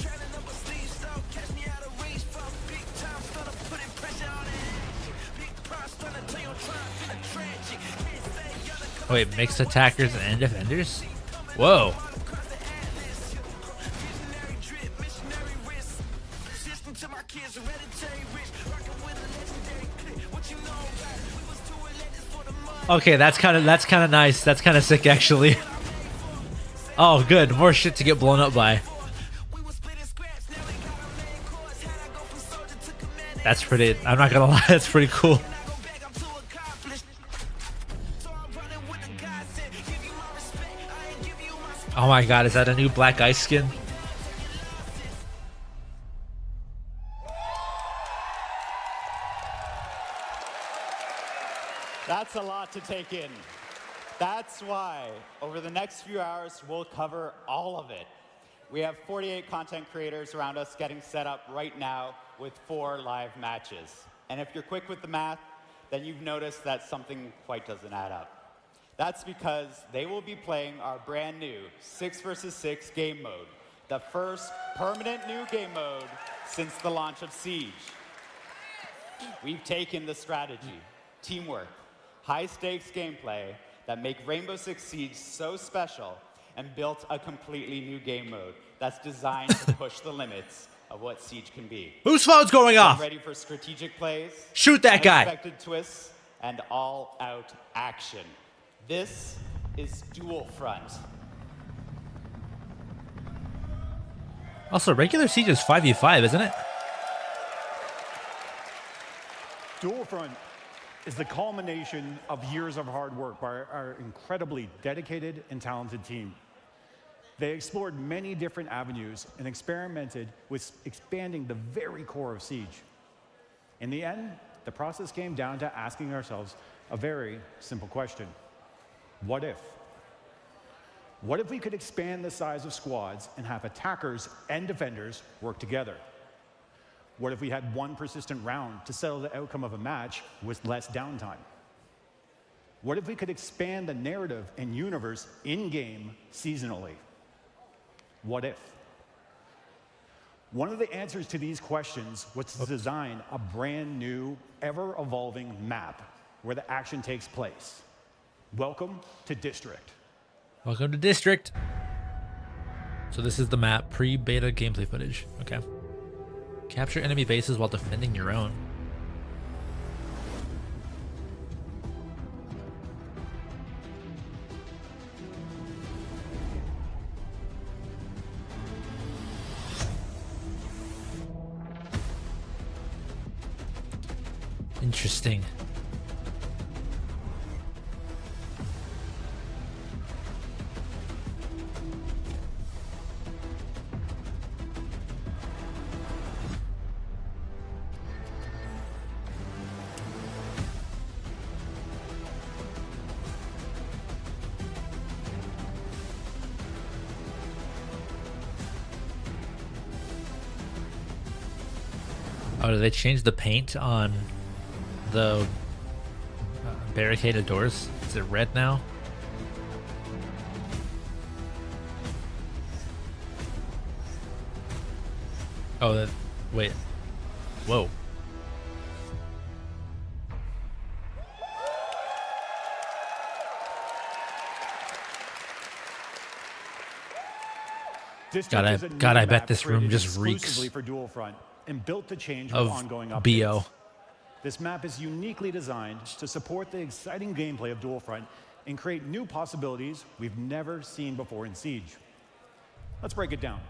Wait, mixed attackers and defenders? Whoa. Okay, that's kind of nice. That's kind of sick, actually. Oh, good. More shit to get blown up by. That's pretty. I'm not gonna lie. That's pretty cool. Oh my god, is that a new Black Ice skin? That's a lot to take in. That's why, over the next few hours, we'll cover all of it. We have 48 content creators around us getting set up right now with 4 live matches. And if you're quick with the math, then you've noticed that something quite doesn't add up. That's because they will be playing our brand new 6 versus 6 game mode, the first permanent new game mode since the launch of Siege. We've taken the strategy, teamwork, high-stakes gameplay that make Rainbow Six Siege so special and built a completely new game mode that's designed to push the limits of what Siege can be. Whose phone's going off? Ready for strategic plays, Shoot that guy. unexpected twists, and all-out action. This is Dual Front. Also, regular Siege is 5v5, isn't it? Dual Front is the culmination of years of hard work by our incredibly dedicated and talented team. They explored many different avenues and experimented with expanding the very core of Siege. In the end, the process came down to asking ourselves a very simple question. What if? What if we could expand the size of squads and have attackers and defenders work together? What if we had one persistent round to settle the outcome of a match with less downtime? What if we could expand the narrative and universe in-game seasonally? What if? One of the answers to these questions was to design a brand new, ever-evolving map where the action takes place. Welcome to District. Welcome to District. So this is the map, pre-beta gameplay footage. Okay. Capture enemy bases while defending your own. Interesting. Oh, did they change the paint on the barricaded doors? Is it red now? Oh, that. Wait. Whoa. God, I bet this room just reeks for Dual Front and built to change of with ongoing updates. BO. This map is uniquely designed to support the exciting gameplay of Dual Front and create new possibilities we've never seen before in Siege. Let's break it down.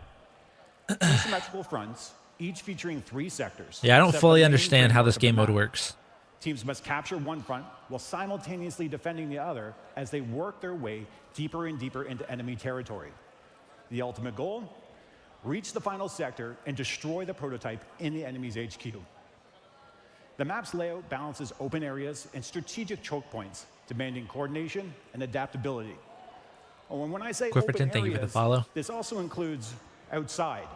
Two symmetrical fronts, each featuring 3 sectors. Yeah, I don't set fully by the main understand how framework this of the game mode map. works. Teams must capture one front while simultaneously defending the other as they work their way deeper and deeper into enemy territory. The ultimate goal? Reach the final sector and destroy the prototype in the enemy's HQ. The map's layout balances open areas and strategic choke points, demanding coordination and adaptability. Oh, and when I say Quifferton, open thank you for the areas, follow. this also includes outside.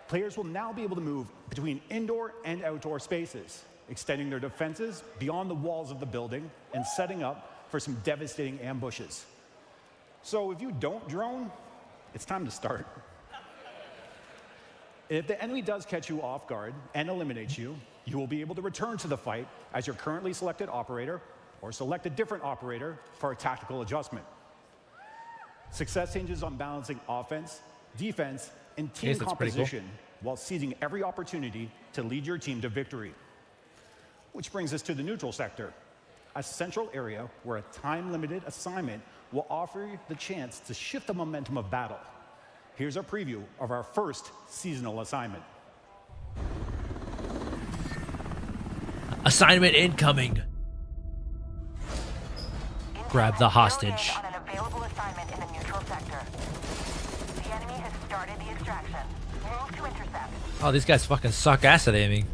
Players will now be able to move between indoor and outdoor spaces, extending their defenses beyond the walls of the building and setting up for some devastating ambushes. So if you don't drone, it's time to start. If the enemy does catch you off guard and eliminates you, you will be able to return to the fight as your currently selected operator or select a different operator for a tactical adjustment. Success hinges on balancing offense, defense, and team Yes, that's pretty cool. composition while seizing every opportunity to lead your team to victory. Which brings us to the neutral sector, a central area where a time-limited assignment will offer you the chance to shift the momentum of battle. Here's a preview of our first seasonal assignment. Assignment incoming. Grab the hostage. On an available assignment in the neutral sector. The enemy has started the extraction. Move to intercept. Oh, these guys fucking suck ass at aiming.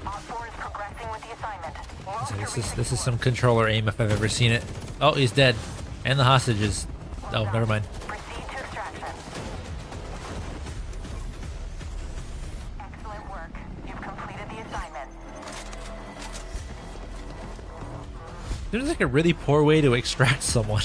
Op 4 is progressing with the assignment. Move So to this is some controller aim if I've ever seen it. Oh, he's dead. And the hostage is... Oh, never mind. proceed to extraction. like a really poor way to extract someone.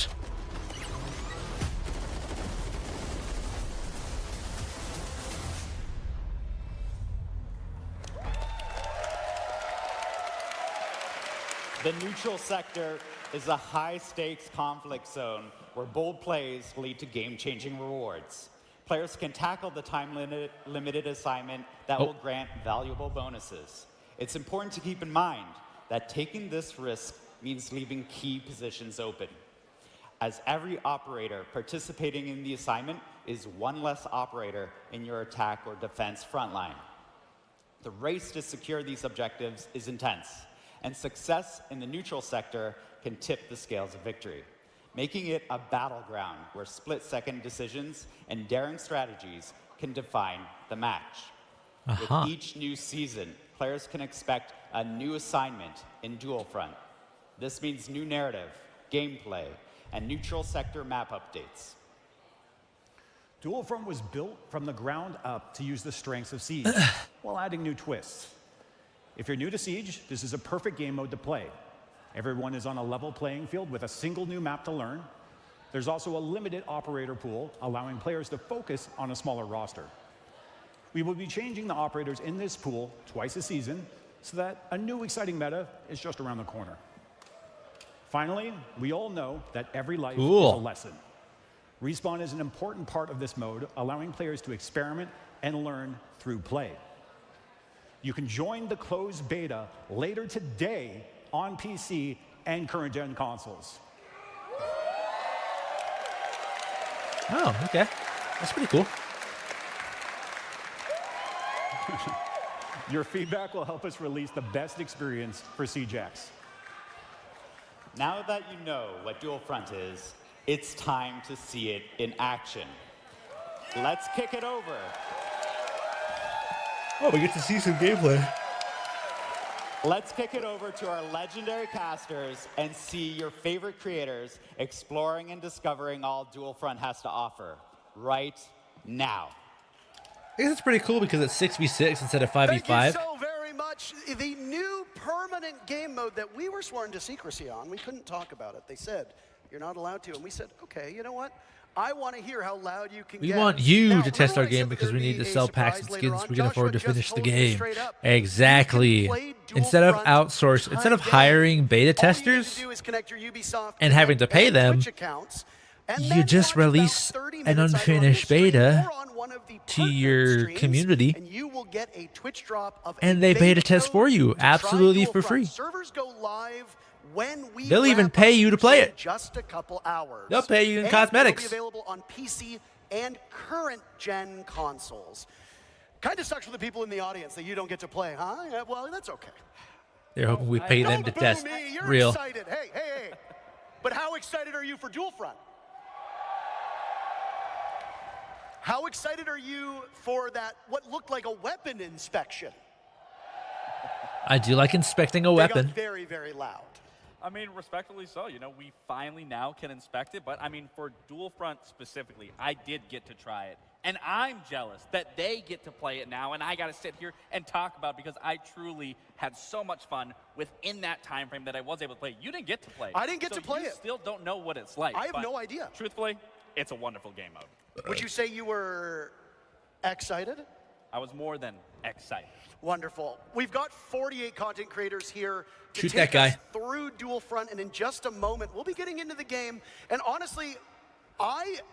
The neutral sector is a high-stakes conflict zone where bold plays lead to game-changing rewards. Players can tackle the time-limited assignment that will grant valuable bonuses. It's important to keep in mind that taking this risk means leaving key positions open, as every operator participating in the assignment is one less operator in your attack or defense frontline. The race to secure these objectives is intense, and success in the neutral sector can tip the scales of victory, making it a battleground where split-second decisions and daring strategies can define the match. With each new season, players can expect a new assignment in Dual Front. This means new narrative, gameplay, and neutral sector map updates. Dual Front was built from the ground up to use the strengths of Siege while adding new twists. If you're new to Siege, this is a perfect game mode to play. Everyone is on a level playing field with a single new map to learn. There's also a limited operator pool, allowing players to focus on a smaller roster. We will be changing the operators in this pool twice a season so that a new exciting meta is just around the corner. Finally, we all know that every life is a lesson. Respawn is an important part of this mode, allowing players to experiment and learn through play. You can join the closed beta later today on PC and current-gen consoles. Oh, okay. That's pretty cool. Your feedback will help us release the best experience for CJAX. Now that you know what Dual Front is, it's time to see it in action. Let's kick it over. Oh, we get to see some gameplay. Let's kick it over to our legendary casters and see your favorite creators exploring and discovering all Dual Front has to offer right now. I guess it's pretty cool because it's 6v6 instead of 5v5. Thank you so very much. The new permanent game mode that we were sworn to secrecy on, we couldn't talk about it. They said, you're not allowed to. And we said, okay, you know what? I want to hear how loud you can get. We want you now, to test our remember I game said because that we there'd need to be a sell packs and surprise later skins. on? We can afford to Joshua finish just the told me game. straight up, Exactly. you can play Dual Instead of Front outsource, instead of today. hiring beta All you need to testers do is connect your Ubisoft and having to pay and them, Twitch accounts, and you then just watch about release 30 an minutes either on unfinished this stream beta or on one of the to partner your streams, community, and you will get a Twitch drop of and a they beta beta test code for you to try absolutely Dual for Front. free. Servers go live when we They'll even wrap pay up, you to play so it. just a couple hours. They'll pay you in And cosmetics. It'll be available on PC and current gen consoles. Kind of sucks for the people in the audience that you don't get to play, huh? Yeah, well, that's okay. They're hoping we pay them to Don't boo test me. You're real. excited. Hey. But how excited are you for Dual Front? How excited are you for that, what looked like a weapon inspection? I do like inspecting a They weapon. got very, very loud. I mean, respectfully so. You know, we finally now can inspect it. But I mean, for Dual Front specifically, I did get to try it. And I'm jealous that they get to play it now. And I got to sit here and talk about it because I truly had so much fun within that time frame that I was able to play. You didn't get to play it. I didn't get to play you it. Still don't know what it's like. I have but no idea. Truthfully, it's a wonderful game mode. Would you say you were excited? I was more than excited. Wonderful. We've got 48 content creators here to Shoot take that guy. us through Dual Front, and in just a moment, we'll be getting into the game. And honestly,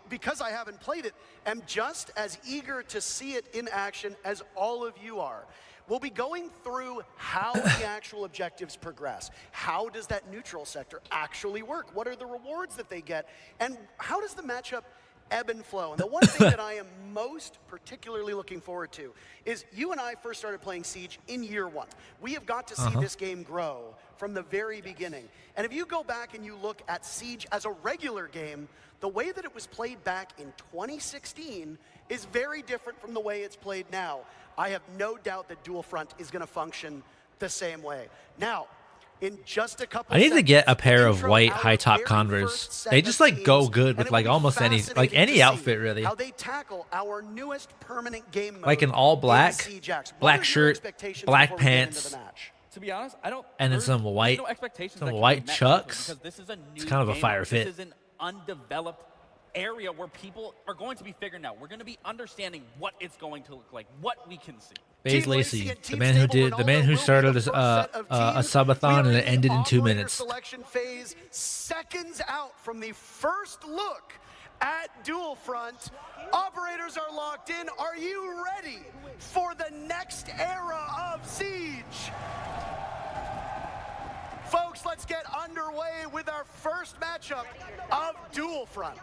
because I haven't played it, am just as eager to see it in action as all of you are. We'll be going through how the actual objectives progress. How does that neutral sector actually work? What are the rewards that they get? And how does the matchup ebb and flow? And the one thing that I am most particularly looking forward to is you and I first started playing Siege in year one. We have got to see this game grow from the very beginning. And if you go back and you look at Siege as a regular game, the way that it was played back in 2016 is very different from the way it's played now. I have no doubt that Dual Front is going to function the same way. Now, in just a couple I need to get a pair of intro white our high top very Converse. first set They of just like go teams, good and with it like will be almost any fascinating to outfit see really. How they tackle our newest permanent game mode Like an all in black, Siege X. What black are your shirt, expectations black before we get into pants, the match? To be honest, I don't. And then there's- some there's white- no expectations some that can be white met chucks. because this is a new It's kind of a game fire mode. fit. This is an undeveloped area where people are going to be figuring out. We're going to be understanding what it's going to look like, what we can see. Baze Team Lacey, and the Team man who Stable did, the man Ronaldo who will be started the a first set of teams. subathon and We it are ended in 2 operator minutes. Selection phase, seconds out from the first look at Dual Front. Operators are locked in. Are you ready for the next era of Siege? Folks, let's get underway with our first matchup of Dual Front.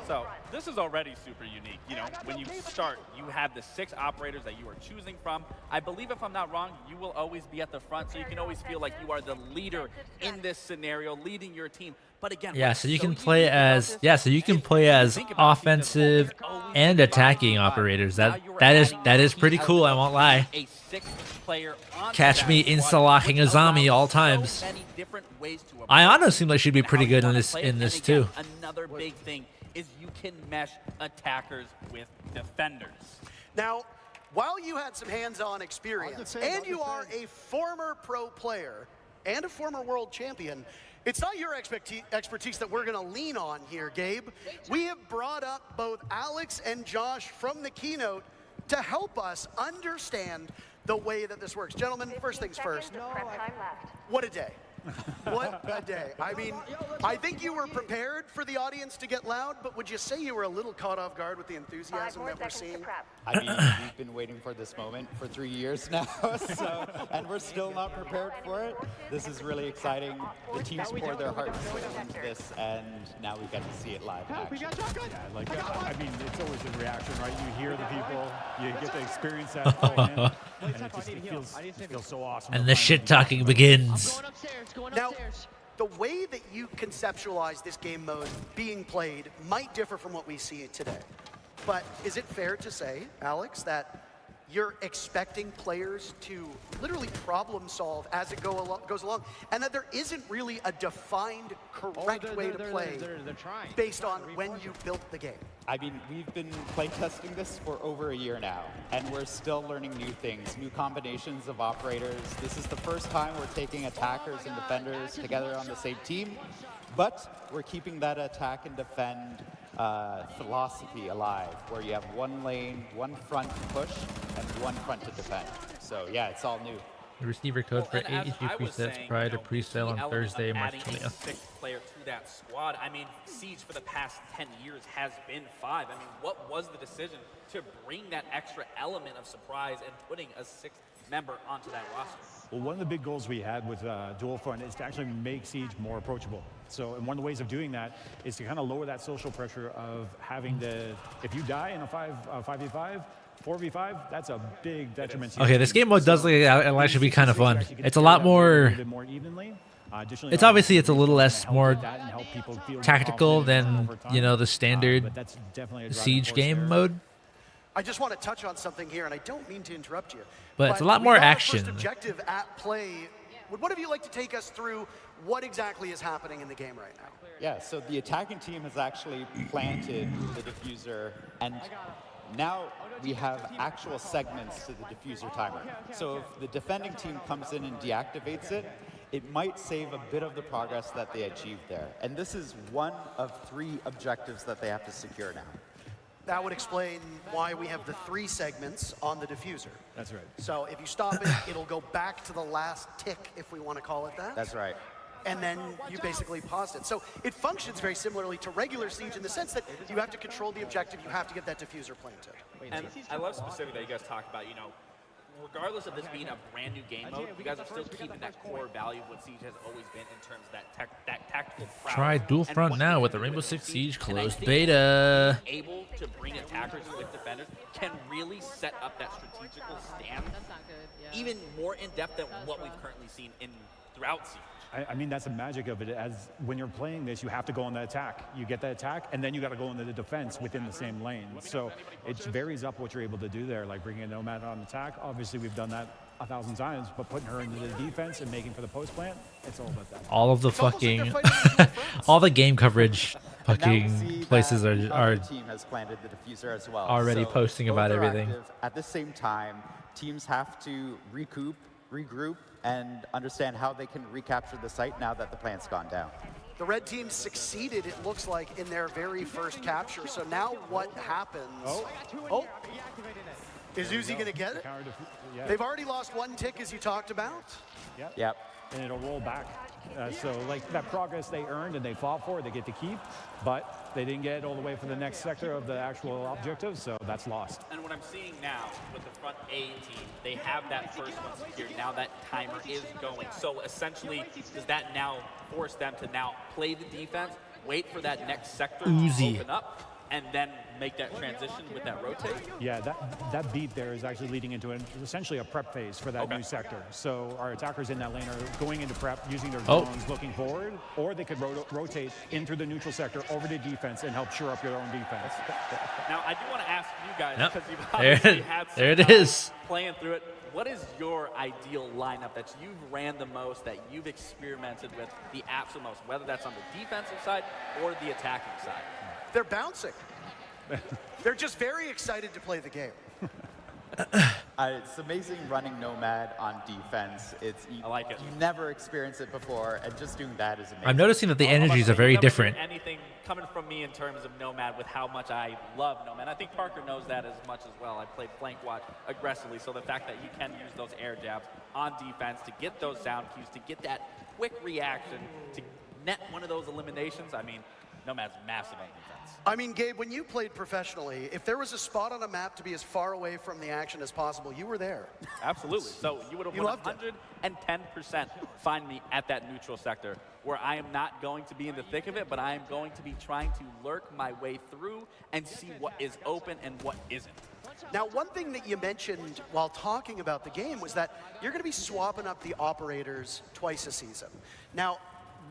So this is already super unique. You know, when you start, you have the 6 operators that you are choosing from. I believe, if I'm not wrong, you will always be at the front, so you can always feel like you are the leader in this scenario, leading your team. But again, Yeah, what's so you so can play unique about as this so you can is play when you as think about it, because offensive there's always and been attacking 5v5. operators. Now That you are that is adding that is key pretty cool. I elements won't lie. a 6th player onto Catch that me squad, insta-locking which a zombie allows all so times. many different ways to approach Ayana it seemed like she'd be and how pretty you good in wanna this play it. And this again, too. Another big thing is you can mesh attackers with defenders. Now, while you had some hands-on experience, and you are a former pro player and a former world champion, it's not your expertise that we're going to lean on here, Gabe. We have brought up both Alex and Josh from the keynote to help us understand the way that this works. Gentlemen, first things first, what a day. What a day. I mean, I think you were prepared for the audience to get loud, but would you say you were a little caught off guard with the enthusiasm that we're seeing? I mean, we've been waiting for this moment for 3 years now, and we're still not prepared for it. This is really exciting. The teams poured their heart and soul into this, and now we get to see it live in action. Yeah, like, I mean, it's always a reaction, right? You hear the people, you get to experience that firsthand, and it feels so awesome. And the shit talking begins. Now, the way that you conceptualize this game mode being played might differ from what we see today. But is it fair to say, Alex, that you're expecting players to literally problem solve as it goes along, and that there isn't really a defined correct way to play based on when you built the game? I mean, we've been playtesting this for over a year now, and we're still learning new things, new combinations of operators. This is the first time we're taking attackers and defenders together on the same team, but we're keeping that attack and defend philosophy alive, where you have one lane, one front to push, and one front to defend. So yeah, it's all new. The receiver code for And as 82 I was presets saying, prior you to know, pre-sale key on element of Thursday, March adding a 20th. 6th player to that squad. I mean, Siege for the past 10 years has been 5. I mean, what was the decision to bring that extra element of surprise and putting a 6th member onto that roster? Well, one of the big goals we had with Dual Front is to actually make Siege more approachable. So, and one of the ways of doing that is to kind of lower that social pressure of having if you die in a 5v5, 4v5, that's a big detriment to your Okay, this team. game mode does like it'll actually be kind of fun. Actually get It's a to lot carry out a more. little bit more evenly. Additionally, It's obviously it's a little gonna less help more with that and help people feel more tactical confident than over time. you know the standard But that's definitely a driving Siege force game there. mode. I just want to touch on something here, and I don't mean to interrupt you. But it's a lot more we got our action. First objective at play. Would one of you like to take us through what exactly is happening in the game right now? Yeah, so the attacking team has actually planted the diffuser, and now we have actual segments to the diffuser timer. So if the defending team comes in and deactivates it, it might save a bit of the progress that they achieved there. And this is one of 3 objectives that they have to secure now. That would explain why we have the 3 segments on the diffuser. That's right. So if you stop it, it'll go back to the last tick, if we want to call it that. That's right. And then you basically paused it. So it functions very similarly to regular Siege in the sense that you have to control the objective, you have to get that diffuser planted. And I love specifically that you guys talk about, you know, regardless of this being a brand new game mode, you guys are still keeping that core value of what Siege has always been in terms of that tactical prowess. Try Dual and Front what now you with can the Rainbow do Six with Siege And I closed think beta. being able to bring attackers with defenders can really set up that strategical stand even more in depth than what we've currently seen throughout Siege. I mean, that's the magic of it. As when you're playing this, you have to go on the attack. You get the attack, and then you got to go into the defense within the same lane. So it varies up what you're able to do there, like bringing a Nomad on attack. Obviously, we've done that 1,000 times, but putting her into the defense and making for the post plant, it's all about that. All of the It's almost like fucking, they're fighting Dual Fronts. all the game coverage And now we see fucking places that the are other team has planted the diffuser as well. already So posting both about are everything. active. At the same time, teams have to recoup, regroup, and understand how they can recapture the site now that the plant's gone down. The red team succeeded, it looks like, in their very first capture. So now what happens? Oh. Is Uzi going to get it? Yeah. They've already lost one tick, as you talked about. Yep. And it'll roll back. So like that progress they earned and they fought for, they get to keep, but they didn't get all the way for the next sector of the actual objective, so that's lost. And what I'm seeing now with the front A team, they have that first one secured. Now that timer is going. So essentially, does that now force them to now play the defense, wait for that next sector to open up, and then make that transition with that rotate? Yeah, that beat there is actually leading into essentially a prep phase for that new sector. So our attackers in that lane are going into prep, using their drones, looking forward, or they could rotate in through the neutral sector over to defense and help shore up your own defense. Now, I do want to ask you guys, Yep. because you've obviously had some there it time is. playing through it. What is your ideal lineup that you've ran the most, that you've experimented with the absolute most, whether that's on the defensive side or the attacking side? They're bouncing. They're just very excited to play the game. It's amazing running Nomad on defense. I like it. You never experienced it before, and just doing that is amazing. I'm noticing that the energies are very different. Anything coming from me in terms of Nomad with how much I love Nomad. I think Parker knows that as much as well. I played flank watch aggressively, so the fact that you can use those air jabs on defense to get those sound cues, to get that quick reaction, to net one of those eliminations, I mean, Nomad's massive on defense. I mean, Gabe, when you played professionally, if there was a spot on a map to be as far away from the action as possible, you were there. Absolutely. So you would have 110% find me at that neutral sector, where I am not going to be in the thick of it, but I am going to be trying to lurk my way through and see what is open and what isn't. Now, one thing that you mentioned while talking about the game was that you're going to be swapping up the operators twice a season. Now,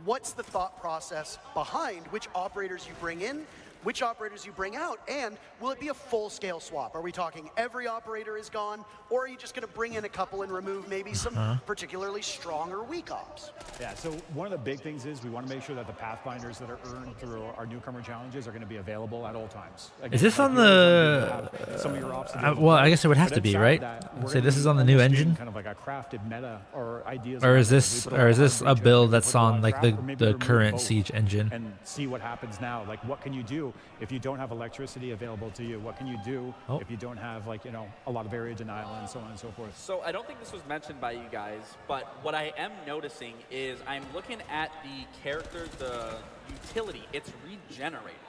what's the thought process behind which operators you bring in, which operators you bring out, and will it be a full-scale swap? Are we talking every operator is gone, or are you just going to bring in a couple and remove maybe some particularly strong or weak ops? Yeah, so one of the big things is we want to make sure that the Pathfinders that are earned through our newcomer challenges are going to be available at all times. Again, Is this like on you always want to the? have some of your ops to be able to Well, I play, guess it would have but to be, inside right? that, we're Say gonna this be is on the new almost doing engine, kind of like a crafted meta or ideas. or is around it. this, We put a lot of a hard build research, that's we put a lot on of like craft, or maybe the remove current both Siege engine? and see what happens now. Like, what can you do if you don't have electricity available to you? What can you do if you don't have, like, a lot of area denial and so on and so forth? So I don't think this was mentioned by you guys, but what I am noticing is I'm looking at the character, the utility. It's regenerated.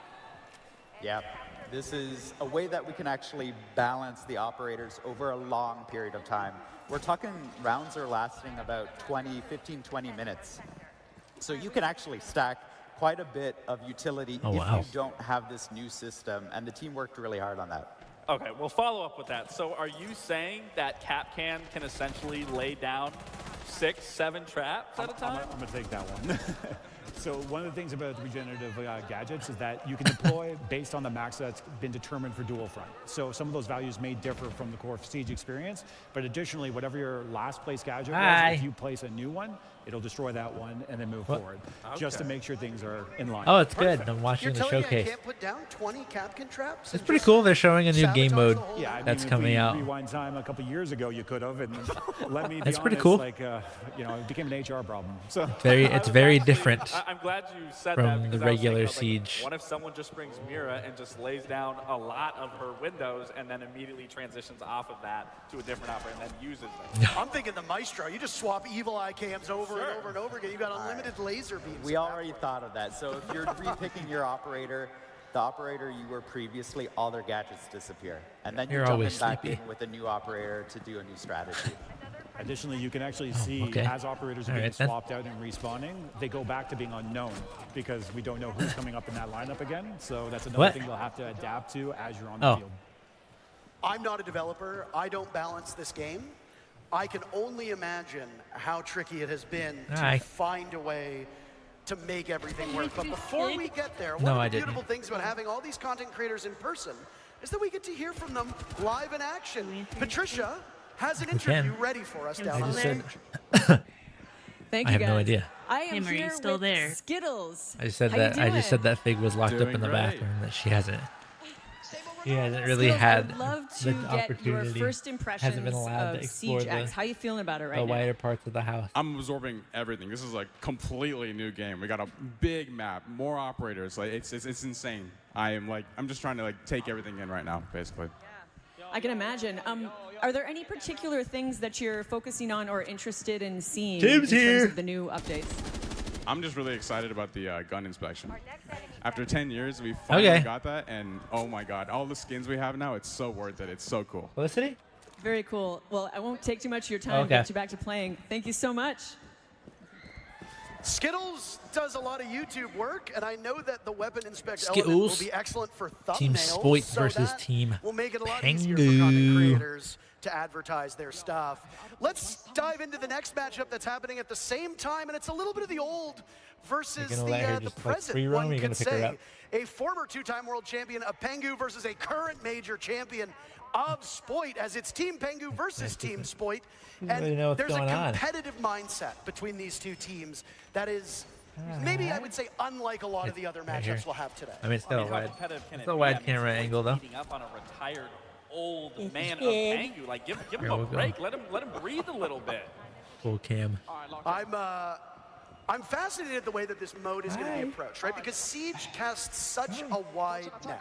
Yeah, this is a way that we can actually balance the operators over a long period of time. We're talking rounds are lasting about 15, 20 minutes. So you can actually stack quite a bit of utility if you don't have this new system, and the team worked really hard on that. Okay, we'll follow up with that. So are you saying that Capcan can essentially lay down 6, 7 traps at a time? I'm going to take that one. So one of the things about regenerative gadgets is that you can deploy based on the max that's been determined for dual front. So some of those values may differ from the core Siege experience, but additionally, whatever your last place gadget was, if you place a new one, it'll destroy that one and then move forward, just to make sure things are in line. Oh, it's good. I'm watching You're the telling me I showcase. can't put down 20 Capcan traps? It's pretty cool. They're showing a new game sabotage mode the whole Yeah, I mean, that's if coming we out. rewind time a couple years ago, you could have, and let me be That's pretty honest, cool. like, it became an HR problem. So It's very different. I'm glad you said from that. the because I was regular thinking, like, Siege. what if someone just brings Mira and just lays down a lot of her windows and then immediately transitions off of that to a different operator and then uses them? I'm thinking the Maestro. You just swap evil eye cams over and over and over again. You've got unlimited laser beams. We already thought of that. So if you're repicking your operator, the operator you were previously, all their gadgets disappear. And then You're you're always jumping back sleepy. in with a new operator to do a new strategy. additionally, you can actually see okay. as operators are All being right, then. swapped out and respawning, they go back to being unknown because we don't know who's coming up in that lineup again. So that's another What? thing you'll have to adapt to as you're on the Oh. field. I'm not a developer. I don't balance this game. I can only imagine how tricky it has been to Aye. find a way to make everything work. But before we get there, one No, of I the didn't. beautiful things about having all these content creators in person is that we get to hear from them live in action. Patricia has an interview can. ready for us I down on just stage. said, Thank I you have no guys. idea. I am Tim, are you here still with there? Skittles. I just said How you that. I just said doing? that Fig was locked up Doing in the great. bathroom. That she hasn't. He hasn't really Skittles, had I would love the to get your opportunity. first Hasn't impressions been allowed to of explore Siege X. How you feeling about it right the now? wider parts of the house. I'm absorbing everything. This is a completely new game. We got a big map, more operators. Like it's insane. I'm just trying to like take everything in right now, basically. I can imagine. Are there any particular things that you're focusing on or interested in seeing Tim's in here. terms of the new updates? I'm just really excited about the gun inspection. After 10 years, we finally got that, and oh my god, all the skins we have now, it's so worth it. It's so cool. Felicity? Very cool. Well, I won't take too much of your time. Okay. Get you back to playing. Thank you so much. Skittles does a lot of YouTube work, and I know that the weapon inspect Skittles. element will be excellent for thumbnails. Team Spoit so versus that Team will make it a lot easier for Pengu. content creators to advertise their stuff. Let's dive into the next matchup that's happening at the same time, and it's a little bit of the old versus You're gonna let her the just, like, present, free roam, one or you're could gonna pick her say. up? A former two-time world champion of Pengu versus a current major champion of Spoit, as it's Team Pengu versus Team Spoit. And really know what's there's a going on. competitive mindset between these two teams that is maybe I would say unlike a lot of the other Right here. matchups we'll have today. I mean, it's still a how wide, competitive can it's it a be? wide I mean, camera Spoit angle though. beating up on a retired old man of Pengu. Like, give him Here a we go. break. Let him breathe a little bit. Full cam. I'm fascinated the way that this mode is going to be approached, right? Because Siege casts such a wide net.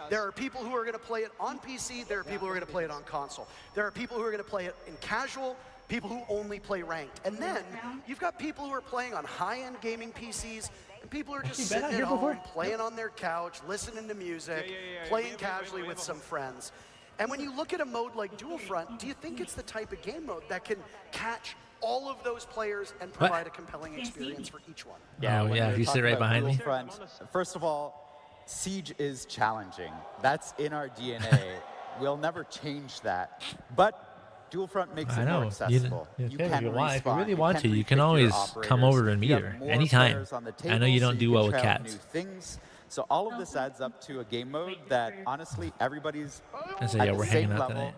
There are people who are going to play it on PC. There are people who are going to play it on console. There are people who are going to play it in casual, people who only play ranked. And then you've got people who are playing on high-end gaming PCs, and people who are just you been sitting out at here home, before? playing on their couch, listening to music, playing casually with some friends. And when you look at a mode like Dual Front, do you think it's the type of game mode that can catch all of those players and provide a compelling experience for each one? Oh, when yeah, you're if you sit talking right about behind me. Dual Front, first of all, Siege is challenging. That's in our DNA. We'll never change that. But Dual Front makes I it more know. accessible. If you really respawn, want to, you can refit your always come operators. over and meet You have her more anytime. players on the I know you table, don't so do can well with try out cats. new things. So all of this adds up to a game mode that honestly everybody's I say, at yeah, the we're same hanging out level tonight.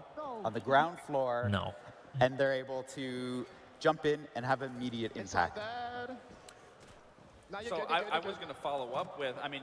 on the ground floor. No. And they're able to jump in and have immediate impact. So I was going to follow up with, I mean,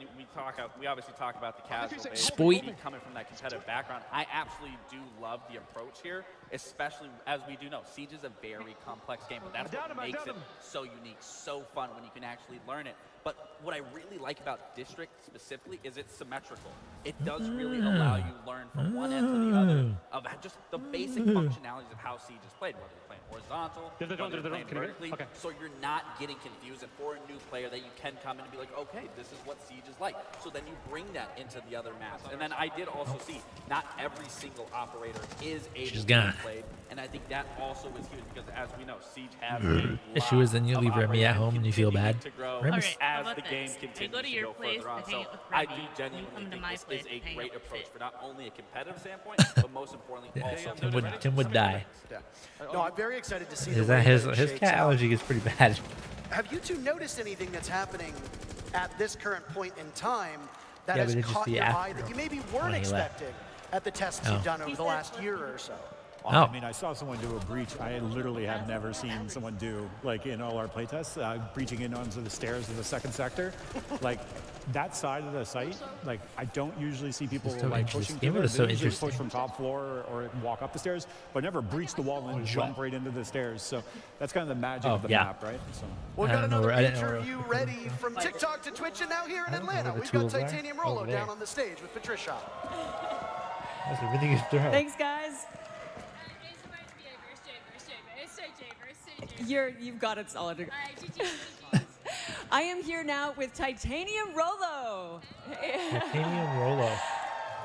we obviously talk about the casual base. Spoit. Me coming from that competitive background, I absolutely do love the approach here, especially as we do know, Siege is a very complex game, but that's what makes it so unique, so fun when you can actually learn it. But what I really like about District specifically is it's symmetrical. It does really allow you to learn from one end to the other of just the basic functionalities of how Siege is played, whether you're playing horizontal, whether you're playing vertically. So you're not getting confused, and for a new player that you can come in and be like, okay, this is what Siege is like. So then you bring that into the other maps. And then I did also see not every single operator is able to gone. be played, and I think that also is huge because as we know, Siege has a Issue is then you lot leave of Remy at operators home and you feel continuing bad. to grow Remy's- Alright, how as about the game this? I continues go to to your go place further on. to So hang out with I Remy, do you genuinely come to think my this place is and a hang great out with approach Sid. for not only a competitive standpoint, but most importantly also Tim would die. Yeah. No, I'm very excited to see Is the way that his it his shakes cat out. allergy is pretty bad. Have you two noticed anything that's happening at this current point in time that Yeah, has but it's just caught the your eye after that you maybe when weren't he left. expecting at the tests Oh. you've done over the last year or so? Oh. I mean, I saw someone do a breach I literally have never seen someone do, like in all our playtests, breaching in onto the stairs of the second sector. Like, that side of the site, like, I don't usually see people so like interesting. pushing Game through it. is so They usually interesting. push from top floor or walk up the stairs, but never breach the wall and jump right into the stairs. So that's kind of the magic Oh, of the yeah. map, right? So. We've I got don't know another where- I didn't know where- interview ready from TikTok to Twitch and now here in I don't know Atlanta. where the We've got tools are. Titanium Oh, Rollo there. down on the stage with Patricia. That's a really good throw. Thanks, guys. You've got it solid. I am here now with Titanium Rollo. Titanium Rollo.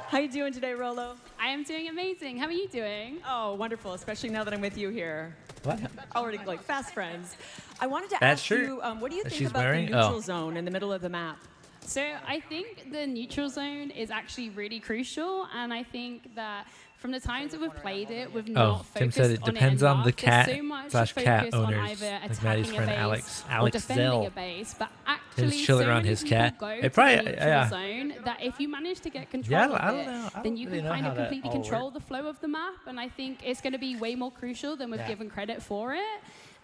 How you doing today, Rollo? I am doing amazing. How are you doing? Oh, wonderful, especially now that I'm with you here. What? Already like fast friends. I wanted to That ask shirt you, what do you that think she's about wearing? the neutral Oh. zone in the middle of the map? So I think the neutral zone is actually really crucial, and I think that from the times that we've played it, we've not Tim focused said it on depends it on enough. the There's cat so much slash cat focus on owners, either like attacking Maddie's a friend base Alex or defending Zell. a base, but actually chilling so around many his people cat. go It to probably- the neutral yeah. zone that if you manage to get control Yeah, of I don't it, know. I then don't you really can know kind how of that completely all control works. the flow of the map, and I think it's going to be way more crucial than we've Yeah. given credit for it.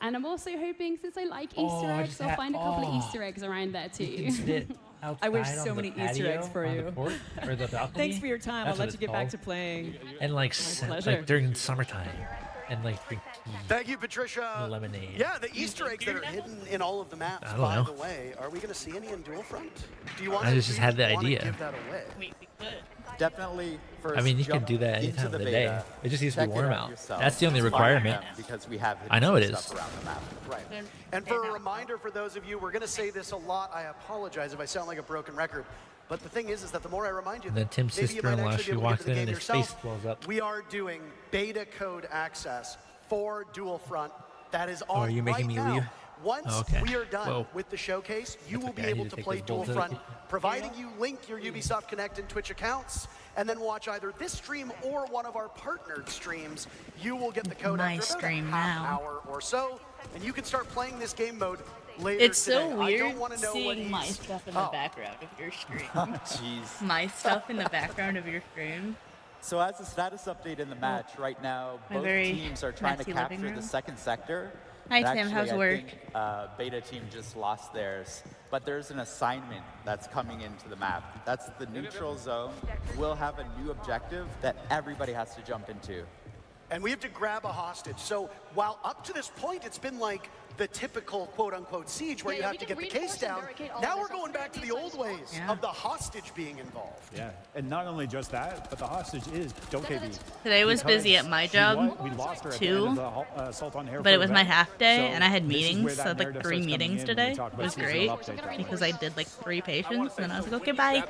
And I'm also hoping, since I like Oh, Easter I eggs, just I'll had- find a couple oh. of Easter eggs around there too. You can sit. I wish outside so on the many Easter eggs patio for on you. the porch, or the balcony. Thanks for your time. That's I'll what let you it's get back to called. playing. And like, pleasure. like during summertime, and like drink tea. Thank you, Patricia. And lemonade. Yeah, the Easter eggs that are hidden in all of the maps, I don't by know. the way. Are we going to see any in Dual Front? Do you want I to just had the wanna idea. give that away? Definitely first. I mean, you can jump do that any into time of the beta, day. It just needs to be check it warm out. yourself. That's the only Find requirement. them Because we have I know it hidden is. stuff around the map. Right. And for a reminder for those of you, we're going to say this a lot. I apologize if I sound like a broken record. But the thing is that the more I remind you, And then Tim's maybe you might sister-in-law, actually she be able to get walks to the in game and his yourself. face swells up. We are doing beta code access for Dual Front. That is on Oh, are you making right me now. leave? Once Oh, okay. we are done Whoa. with the showcase, you That's will okay. be I able need to to play take those Dual bolts out. Front, providing you link your Ubisoft Connect and Twitch accounts, and then watch either this stream or one of our partnered streams. You will get the code My after about stream a half now. hour or so, and you can start playing this game mode later It's today. so I weird don't want to know what seeing my he's... stuff in the background of your screen. Jeez. My stuff in the background of your screen. So as a status update in the match, right now, My both very teams are trying to messy living capture the room. second sector. Hi, And Tim. How's actually, work? I think Beta team just lost theirs. But there's an assignment that's coming into the map. That's the neutral zone. We'll have a new objective that everybody has to jump into. And we have to grab a hostage. So while up to this point, it's been like the typical quote-unquote siege where you have to get the case down, now we're going back to the old ways of the hostage being involved. Yeah, and not only just that, but the hostage is Dokebi. Today was busy at my job, We lost her at too, the end of the assault on Hereford but it was my event. half day, So and I had this is meetings. where So I that had like narrative 3 starts coming meetings in when we today. talk It about was seasonal great update that because way. I did like 3 patients, and I was like, okay, bye.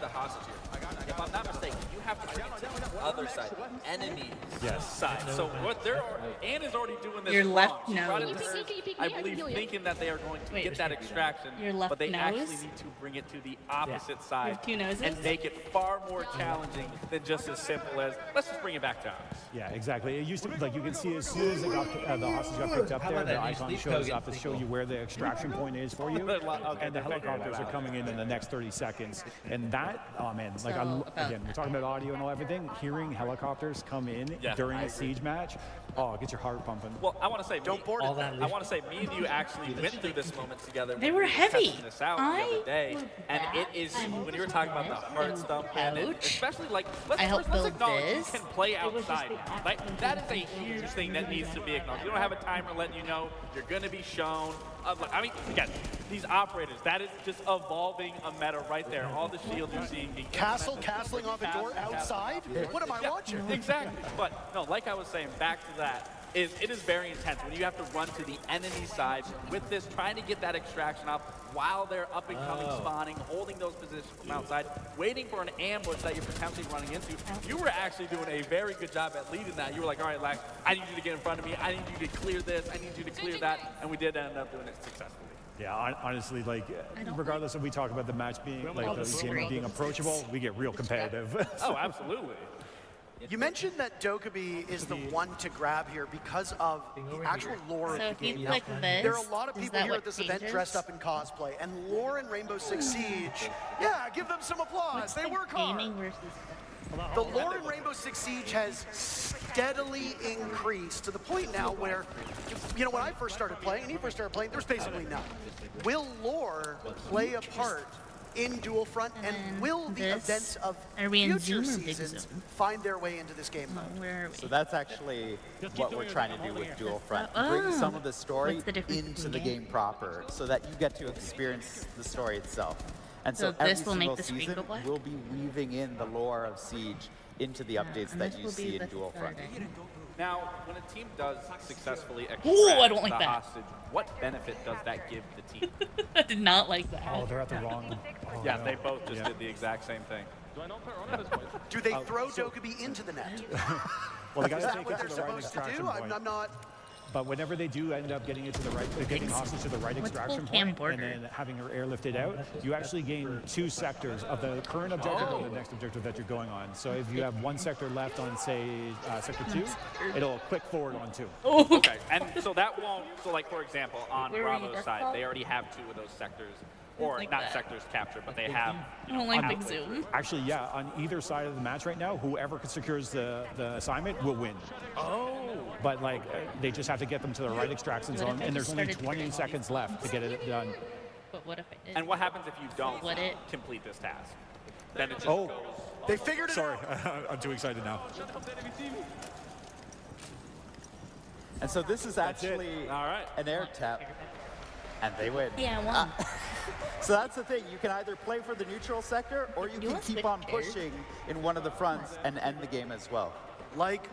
If I'm not mistaken, you have to bring it to the other side, the enemy Yes. side. So what they're Anne is already doing this Your wrong. left She brought it nose. to hers, I believe, thinking that they are going to Wait, get that extraction, your left but they actually nose? need to bring it to the opposite side You have 2 noses? and make it far more challenging than just as simple as let's just bring it back to ours. Yeah, exactly. It used to, like, you can see as soon as it got, the hostage got picked up How there, about the that new icon sleep shows token up to show you where the extraction point is for you. Okay, And the helicopters are coming in the next 30 seconds. And that, oh man, like, So, about again, we're talking about audio and all everything. Hearing helicopters come in Yeah, during I a agree. siege match, oh, it gets your heart pumping. Well, I want to say, Don't board All it. that I want to say, me and you actually went through this moment together. They when were we heavy. testing this out the I other day, was and it back. is I when you were talking about the heart stumping, and Ouch. especially like I helped let's build acknowledge this. you can play It was just outside. the Like action that is a thing. huge thing that needs to be acknowledged. You don't have a timer letting you know you're going to be shown. I mean, again, these operators, that is just evolving a meta right there. All the shields you're seeing being Castling off a door outside? What am I watching? Exactly. But no, like I was saying, back to that, it is very intense when you have to run to the enemy side with this, trying to get that extraction up while they're up and coming, spawning, holding those positions from outside, waiting for an ambush that you're potentially running into. You were actually doing a very good job at leading that. You were like, all right, Lax, I need you to get in front of me. I need you to clear this. I need you to clear that. And we did end up doing it successfully. Yeah, honestly, like, regardless if we talk about the match being, like, the game being approachable, we get real competitive. Oh, absolutely. You mentioned that Dokkaebi is the one to grab here because of the actual lore So of if the you game. click this, There are a lot of is people that here what at this event changes? dressed up in cosplay, and lore in Rainbow Six Siege, yeah, give them some applause. What's They the work hard. gaming versus The lore in Rainbow Six Siege has steadily increased to the point now where, you know, when I first started playing, and he first started playing, there was basically none. Will lore play a part in Dual Front, and then will the this. events of Are we in future Zoom or Big seasons Zoom? find their way into this game mode? Where are we? So that's actually what we're trying to do with Dual Front. Oh. Bring some of the story What's the difference into the between game proper so that you get to experience the story itself. And So so, every this will make single the screen season, go black? we'll be weaving in the lore of Siege into the updates And that this you will be see in the Dual Front. starting. Now, when a team does successfully extract Ooh, I don't like the that. hostage, what benefit does that give the team? I did not like that. Oh, they're at the wrong. Oh, Yeah, no. they both just Yeah. did the exact same thing. Do they throw Dokkaebi into the net? Well, they Is gotta that take what it they're to the right supposed to extraction do? point. I'm not. But whenever they do end up getting it to the right, getting hostage to the right What's extraction full cam point, border? and then having her airlifted out, you actually gain 2 sectors of the current objective and the next objective that you're going on. So if you have 1 sector left on, say, sector 2, it'll click forward on 2. Okay, and so that won't, so like for example, on Where were you, Bravo's Dark side, Cloud? they already have 2 of those sectors, or like not that. sectors captured, but they have, I don't like Big halfway Zoom. through. Actually, yeah, on either side of the match right now, whoever secures the assignment will win. Oh. But like, they just have to get them to the right extraction What if zone, I and just there's only started 20 turning seconds left to get it done. But what if it did? And what happens if you don't Would it? complete this task? Then it just Oh. goes. They figured it Sorry, out. I'm too excited now. And so this is actually All right. an air tap, and they win. Yeah, I won. So that's the thing. You can either play for the neutral sector, or you You can want keep switch on pairs? pushing in one of the fronts and end the game as well. Like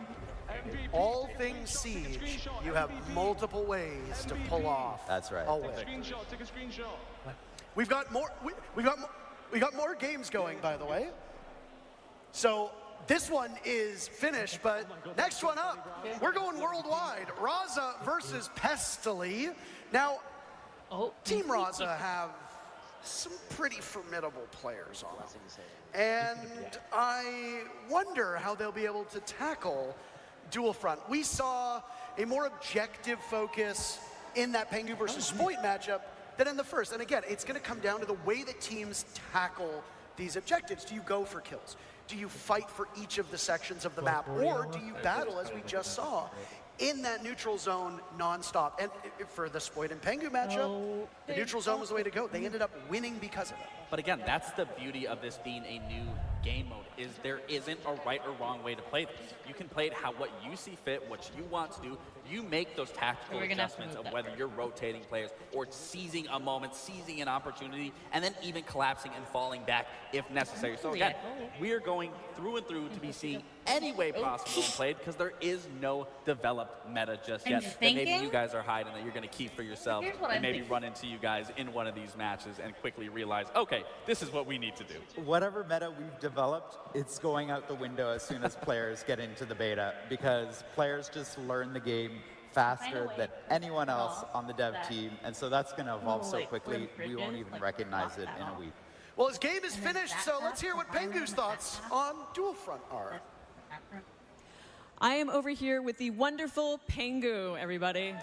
all things Siege, you have multiple ways to pull off. That's right. A win. We've got more. We got more games going, by the way. So this one is finished, but next one up, we're going worldwide. Raza versus Pestily. Now, Team Raza have some pretty formidable players on them, and I wonder how they'll be able to tackle Dual Front. We saw a more objective focus in that Pengu versus Spoit matchup than in the first. And again, it's going to come down to the way that teams tackle these objectives. Do you go for kills? Do you fight for each of the sections of the map? Or do you battle, as we just saw, in that neutral zone nonstop? And for the Spoit and Pengu matchup, the neutral zone was the way to go. They ended up winning because of it. But again, that's the beauty of this being a new game mode, is there isn't a right or wrong way to play this. You can play it what you see fit, what you want to do. You make those tactical We're gonna have to adjustments move of that whether you're rotating players or seizing a moment, seizing an opportunity, and then even collapsing and falling back if necessary. So again, we are going through and through to be seeing any way possible and played, because there is no developed meta just I'm yet that maybe thinking- you guys are hiding that you're going to keep for yourself, Here's what and I'm maybe thinking. run into you guys in one of these matches and quickly realize, okay, this is what we need to do. Whatever meta we've developed, it's going out the window as soon as players get into the beta, because players just learn the game faster than anyone else on the dev team, and so that's going to evolve so quickly we won't even recognize it in a week. Well, his game is finished, so let's hear what Pengu's thoughts on Dual Front are. I am over here with the wonderful Pengu, everybody.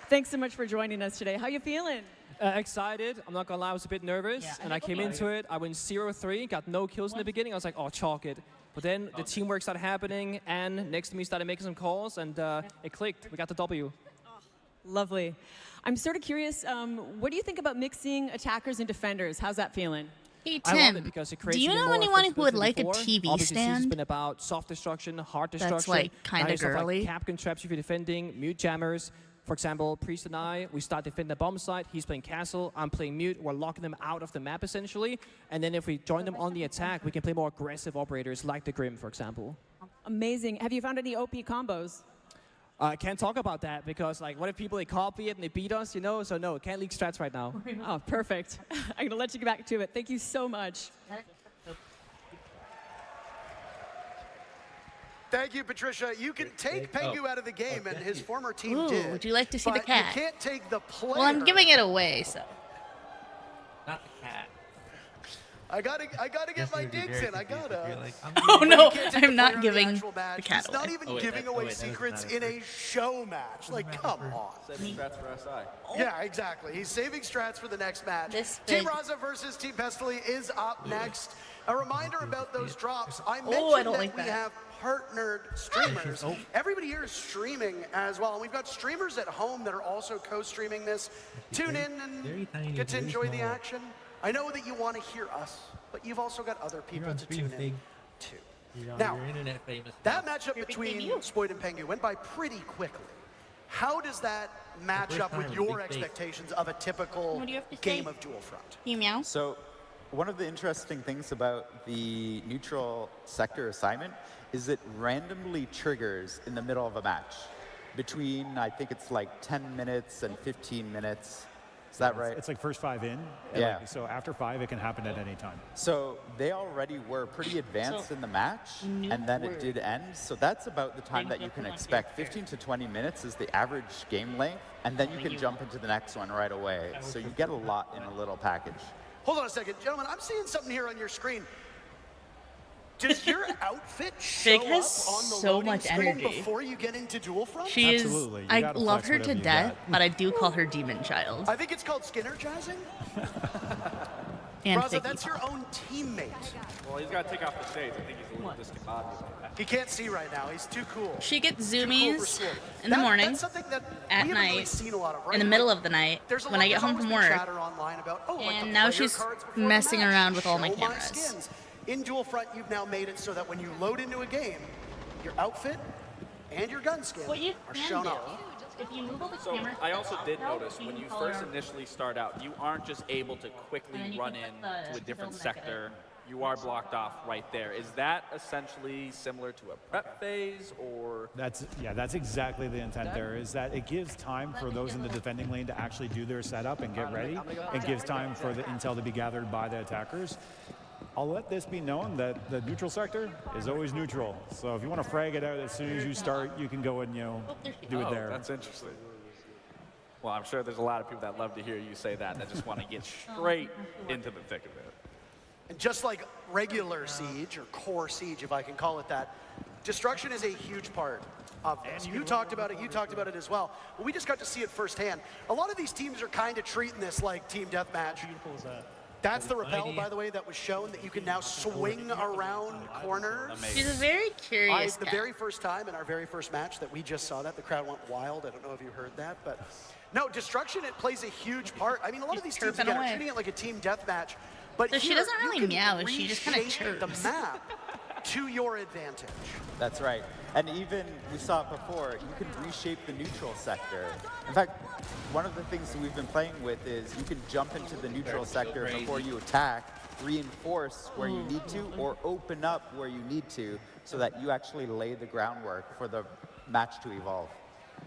Thanks so much for joining us today. How you feeling? Excited. I'm not gonna lie, I was a bit nervous, and I came into it. I went 0-3, got no kills in the beginning. I was like, oh, chalk it. But then the teamwork started happening, and next to me started making some calls, and it clicked. We got the W. Lovely. I'm sort of curious, what do you think about mixing attackers and defenders? How's that feeling? Hey, I love Tim, it because it creates do you even know more anyone who would flexibility like a before. TV Obviously, Siege has stand? been about soft destruction, hard destruction. That's like kind Now of stuff girly. Like Capcan traps if you're defending, mute jammers. For example, Priest and I, we start defending the bomb site. He's playing castle. I'm playing mute. We're locking them out of the map essentially. And then if we join them on the attack, we can play more aggressive operators like the Grim, for example. Amazing. Have you found any OP combos? I can't talk about that because, like, what if people they copy it and they beat us, you know? So no, can't leak strats right now. Oh, perfect. I'm going to let you get back to it. Thank you so much. Thank you, Patricia. You can take Pengu out of the game, and his former team Ooh, did. would you like to see the but cat? You can't take the player. Well, I'm giving it away, so. Not the cat. I gotta get my digs in. I gotta. Oh no, You can't take the I'm not player in giving actual match. the cat He's not away. even Oh, wait, giving that- away that doesn't secrets matter. in a show match. Like, come on. Saving strats for SI. Yeah, exactly. He's saving strats for the next match. This Team big- Raza versus Team Pestily is up next. A reminder about those drops. I mentioned I don't that like we that. have partnered streamers. Everybody here is streaming as well. And we've got streamers at home that are also co-streaming this. Tune in very and tiny, get to very enjoy the small. action. I know that you want to hear us, but you've also got other people on to screen, tune in Big. too. Now, Now, you're internet famous. that matchup You're big between baby you. Spoit and Pengu went by pretty quickly. How does that match first up with time, your big face. expectations of a typical What do you have to game say? of Dual Front? You meow? So one of the interesting things about the neutral sector assignment is it randomly triggers in the middle of a match between, I think it's like 10 minutes and 15 minutes. Is that right? It's like first 5 in. and Yeah. like, so after 5, it can happen at any time. So they already were pretty advanced in the match, and then it did end. So that's about the time that you can expect. 15 to 20 minutes is the average game length, and then you can jump into the next one right away. So you get a lot in a little package. Hold on a second, gentlemen. I'm seeing something here on your screen. Does your outfit show Big up has on the so loading much screen energy. before you get into Dual Front? She Absolutely. is. You I gotta love flex her to whatever you death, got. but I do call her demon child. I think it's called Skinner jazzing. And Raza, Vicky. that's your own teammate. Well, he's got to take off the shades. I think he's a little discombobulated. He can't see right now. He's too cool. She gets Too cool for zoomies school. in the morning, That's something that at we haven't really night, seen a lot of, right? in the middle of the night, There's a when lot- I get there's home always from been work. chatter online about, like And the now player she's cards before the messing match. around with all my Show cameras. skins. In Dual Front, you've now made it so that when you load into a game, your outfit and your gun skin What you are can shown do, off. if you move all the So cameras, I also did they'll notice when you change color. first initially start out, you aren't just able to And quickly then you run can in put the to a different build next to it. sector. You are blocked off right there. Is that essentially similar to a prep phase, or? That's exactly the intent there, is that it gives time for those in the defending lane to actually do their setup and get ready. It gives time for the intel to be gathered by the attackers. I'll let this be known that the neutral sector is always neutral. So if you want to frag it out as soon as you start, you can go and, do it there. That's interesting. Well, I'm sure there's a lot of people that love to hear you say that just want to get straight into the thick of it. And just like regular Siege, or core Siege, if I can call it that, destruction is a huge part of this. You talked about it as well. But we just got to see it firsthand. A lot of these teams are kind of treating this like team deathmatch. That's the rappel, by the way, that was shown, that you can now swing around corners. She's a very curious The cat. very first time in our very first match that we just saw that, the crowd went wild. I don't know if you heard that, but no, destruction, it plays a huge part. I mean, a lot of these teams, chirping again, are away. treating it like a team deathmatch. But So she here, doesn't you really can meow, she just kinda reshape chirps. the map to your advantage. That's right. And even, we saw it before, you can reshape the neutral sector. In fact, one of the things that we've been playing with is you can jump into the neutral sector before you attack, reinforce where you need to, or open up where you need to, so that you actually lay the groundwork for the match to evolve.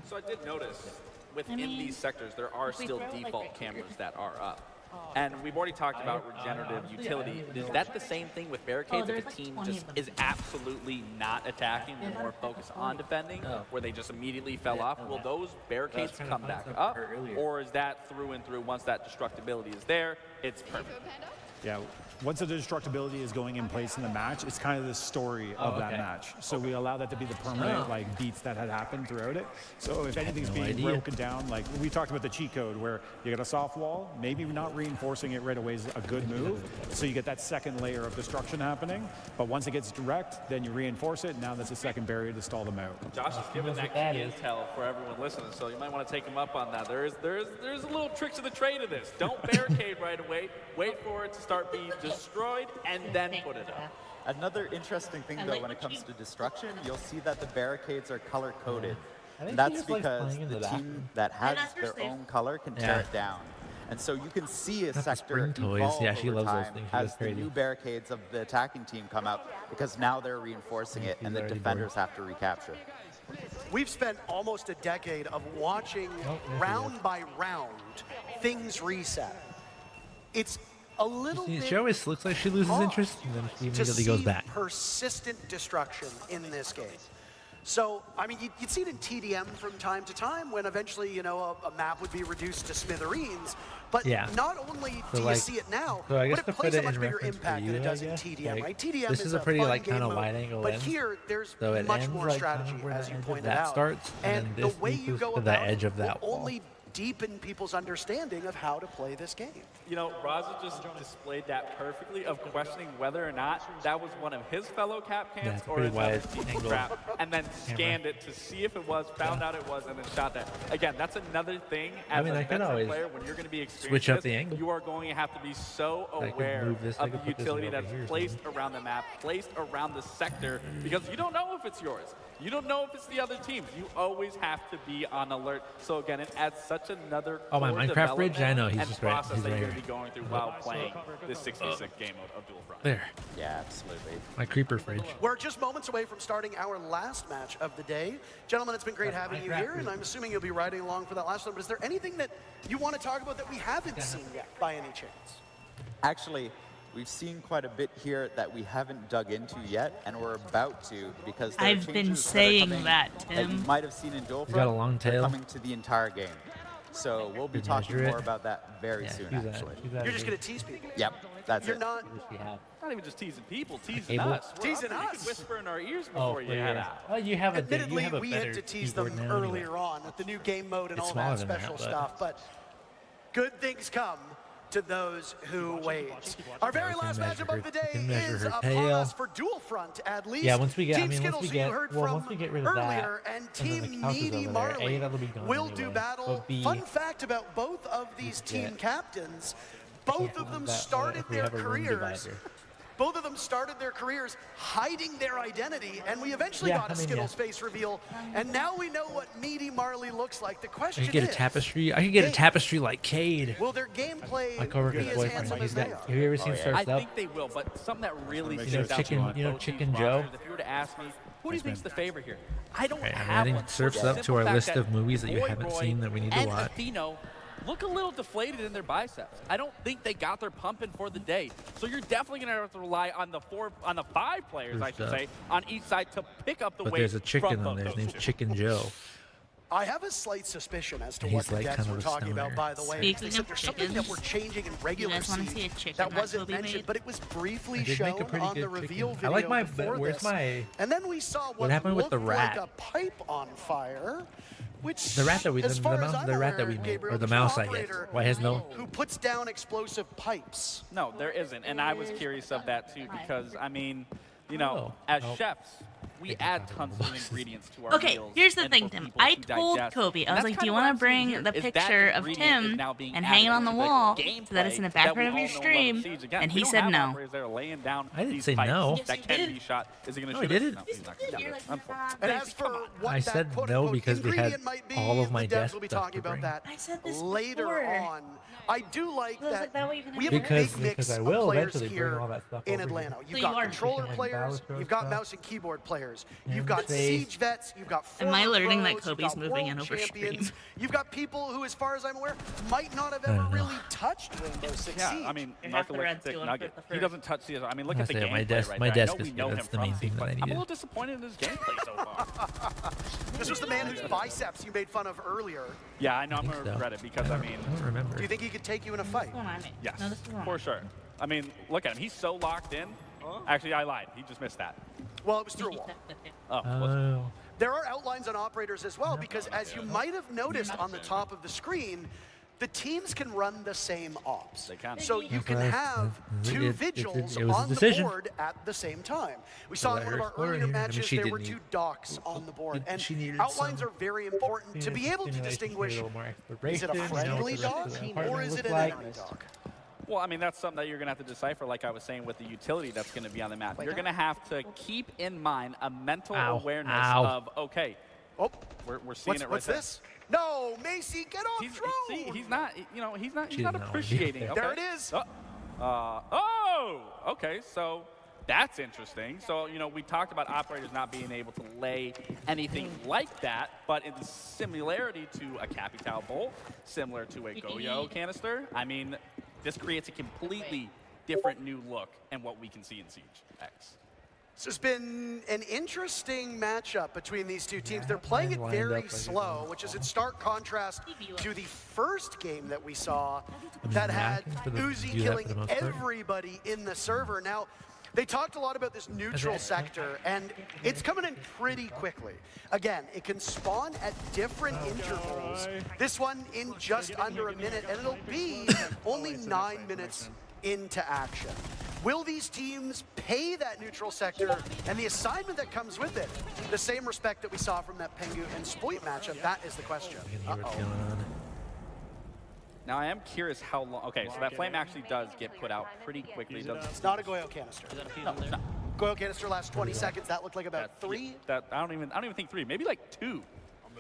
So I did notice within these sectors, there are still default cameras that are up. And we've already talked about regenerative utility. Is that the same thing with barricades? If a team just is absolutely not attacking, they're more focused on defending, where they just immediately fell off, will those barricades come back up? Or is that through and through, once that destructibility is there, it's perfect? Yeah, once the destructibility is going in place in the match, it's kind of the story of that match. So we allow that to be the permanent beats that had happened throughout it. So if anything's being broken down, like we talked about the cheat code where you got a soft wall, maybe not reinforcing it right away is a good move. So you get that second layer of destruction happening. But once it gets direct, then you reinforce it. Now that's a second barrier to stall them out. Josh is giving that key intel for everyone listening, so you might want to take him up on that. There's a little trick to the trade of this. Don't barricade right away. Wait for it to start being destroyed, and then put it up. Another interesting thing, though, when it comes to destruction, you'll see that the barricades are color-coded. And that's because the team that has their own color can tear it down. And so you can see a sector evolve she over loves those time things. She as goes the crazy. new barricades of the attacking team come out, because now they're reinforcing it, and the already defenders have to recapture. We've spent almost a decade of watching round by round things reset. It's a little bit She always looks like she loses hard interest, and then she to immediately goes see back. persistent destruction in this game. So, I mean, you'd see it in TDM from time to time when eventually, a map would be reduced to smithereens. But not only do you see it now, so I guess but to it plays put a it much in bigger reference for impact than you, it does I in guess, TDM, like, right? TDM this is a pretty fun like game kind of mode, wide angle but lens. here there's So it much ends more like strategy, kind of where as the you end of pointed that out. starts, and and the this way you equals go to the about edge it of that will wall. only deepen people's understanding of how to play this game. Raza just displayed that perfectly, of questioning whether or not that was one of his fellow cap cans it's a or pretty another wide team's angle trap, and then scanned it to see if it was, found out it was, and then shot that. Again, that's another thing as a I could veteran always player, when you're going to be experienced switch up this, the angle. you are going to have to be so I could aware move this, I of could the put this utility over that's here or placed around the map, placed around the sector, because you don't know if it's yours. You don't know if it's the other team. You always have to be on alert. So again, it adds such another Oh, my core Minecraft bridge? I know, he's and just right- process he's that right you're here. going to be going through while playing this 66 game of Dual Front. There, Yeah, absolutely. my creeper fridge. We're just moments away from starting our last match of the day. Gentlemen, it's been great having you here, and I'm assuming you'll be riding along for that last one. But is there anything that you want to talk about that we haven't seen yet, by any chance? Actually, we've seen quite a bit here that we haven't dug into yet, and we're about to, because there are I've been changes saying that, are coming that, that you Tim. might have seen in Dual You got a Front. long They're tail. coming to the entire game. So we'll be Did talking measure it? more about that very soon, actually. You're just going to tease people. Yep, that's You're it. not Not even just teasing people, teasing cable? us. We're Teasing up there. You us. can whisper in our ears before you head out. Oh, you have a you Admittedly, have a we better had to tease them keyboard now anyway. earlier on with the new game mode and It's all smaller that than that, special but- stuff, but good things come to those who wait. Our very last matchup of the day is upon tail. us for Dual Front, at least. Yeah, once we get, Team I mean, Skittles, once who we you get, heard well, from once we get rid of earlier, that, and then Team the couch is Meaty over there. Marley that'll be gone will anyway. do So battle. B, Fun fact about both of these team captains, both of them started their careers. Both of them started their careers hiding their identity, and we eventually got a Skittles face reveal, and now we know what Meaty Marley looks like. The question I could get a tapestry. I could get a tapestry like Cade. Will their gameplay My coworker's be as boyfriend. handsome He's as they got. are? Have you ever seen Surf's I Up? think they will, but something that really You know, stands out to Chicken- me you know, about Chicken both these Joe? rosters, if you were to ask me, who do you think's the favorite here? I don't I'm have adding one. Surf's For the Up to simple our fact list that of movies that you Boy haven't Roy seen that we need to and watch. Atheno look a little deflated in their biceps. I don't think they got their pumping for the day. So you're definitely going to have to rely on the five players, I should say, on each side to pick up the But weight. there's a chicken from on there. both His name's those two. Chicken Joe. I have a slight suspicion as to He's what the like devs kind were of a talking about, stoner. by the way. Speaking They said of there's something that chickens, we're changing in you regular guys wanna see a Siege chicken that that wasn't Toby mentioned, made? but it was briefly I did make a shown pretty on the good reveal chicken. video I like my. before Where's this. my? And then we saw what happened with looked the rat? like a pipe on fire. Which, The rat that we, as the far mouse, as I'm the rat that aware, we made, Gabriel, or the there's no mouse, I guess. operator Why has no? who puts down explosive pipes. No, there isn't. And I was curious of that too because, I mean, you know, Oh. as Oh. chefs, we add tons of ingredients to our Okay, meals. here's the and thing, for Tim. people I to told digest. Kobe, I And was that's like, do kinda you what want I'm to bring seeing the here, is that picture of ingredient is Tim now being and hang it added on the into wall gameplay so that it's in the that we background of all your know and love stream? in Siege. Again, And we he don't said have no. operators that are laying down I didn't these say pipes no. Yes, that you can did. be shot. Is he going to No, shoot I it? didn't. No, he's not going to You're do like, it. Unfortunately. And "Nah, as for Come on. what I that said no quote-unquote because we had ingredient might be, all of my the devs desk will be stuff talking to about bring. that I said this later before. on. I do like So I was that like, that way you can we have have a Because- big mix because I of will players eventually bring here all that stuff in over here. Atlanta. You've So got you are controller pushing players, Battlefield you've got stuff. mouse and keyboard players, you've And got they- Siege vets, you've got Am I former learning that pros, you've Kobe's got moving world in over champions, stream? you've got people who, as far as I'm aware, might not have I ever don't know. really touched Rainbow Six Yeah, Siege. I mean, You're half the Reds narcoleptic doing nugget. for the He doesn't touch CS. I mean, look at That's the it, my gameplay desk- right my there. I desk know is we know good. him That's the from main Siege, thing that but I I'm a needed. little disappointed in his gameplay so far. This was the man whose biceps you made fun of earlier. Yeah, I know I'm think going to so. regret it because, I mean, I don't remember. Do you think he could take you in a fight? What's going on, mate? yes, No, this is wrong. for sure. I mean, look at him. He's so locked in. Actually, I lied. He just missed that. Well, it was through a wall. Oh, was it? Oh. There are outlines on operators as well, because as you might have noticed on the top of the screen, the teams can run the same ops. They can. So you can Okay. have two It vigils was a on the decision. board at the same time. We saw in let one of her our explore earlier here. I mean, matches she there did were need- two docks on the board, and She needed outlines some are very important to be able to stimulation, distinguish, a little more is it a exploration, you know, friendly what the rest dock of the or apartment is it looks an like. enemy dock? Well, I mean, that's something that you're going to have to decipher, like I was saying, with the utility that's going to be on the map. You're going to have to keep in mind a mental Ow. awareness Ow. of, okay, Oh, we're seeing it right what's there. this? No, Macy, get off He's, drone! see, he's not, you know, he's not She didn't know. appreciating. Okay. There it is. Okay, so that's interesting. So, you know, we talked about operators not being able to lay anything like that, but in similarity to a Capital Bolt, similar to a Goyo canister, I mean, this creates a completely different new look and what we can see in Siege X. This has been an interesting matchup between these two teams. They're playing it lined up very like slow, which is in stark contrast to the first game that we saw that had for the- Uzi do that killing for the most part. everybody in the server. Now, they talked a lot about this neutral sector, and it's coming in pretty quickly. Again, it can spawn at different intervals. This one in just under a minute, and it'll be only 9 minutes into action. Will these teams pay that neutral sector and the assignment that comes with it the same respect that we saw from that Pengu and Spoit matchup? That is the question. I can hear what's going on. Now, I am curious how long. Okay, so that flame actually does get put out pretty quickly. It doesn't. It's not a Goyo canister. No, no. Goyo canister lasts 20 seconds. That looked like about 3. That I don't even think 3, maybe like 2.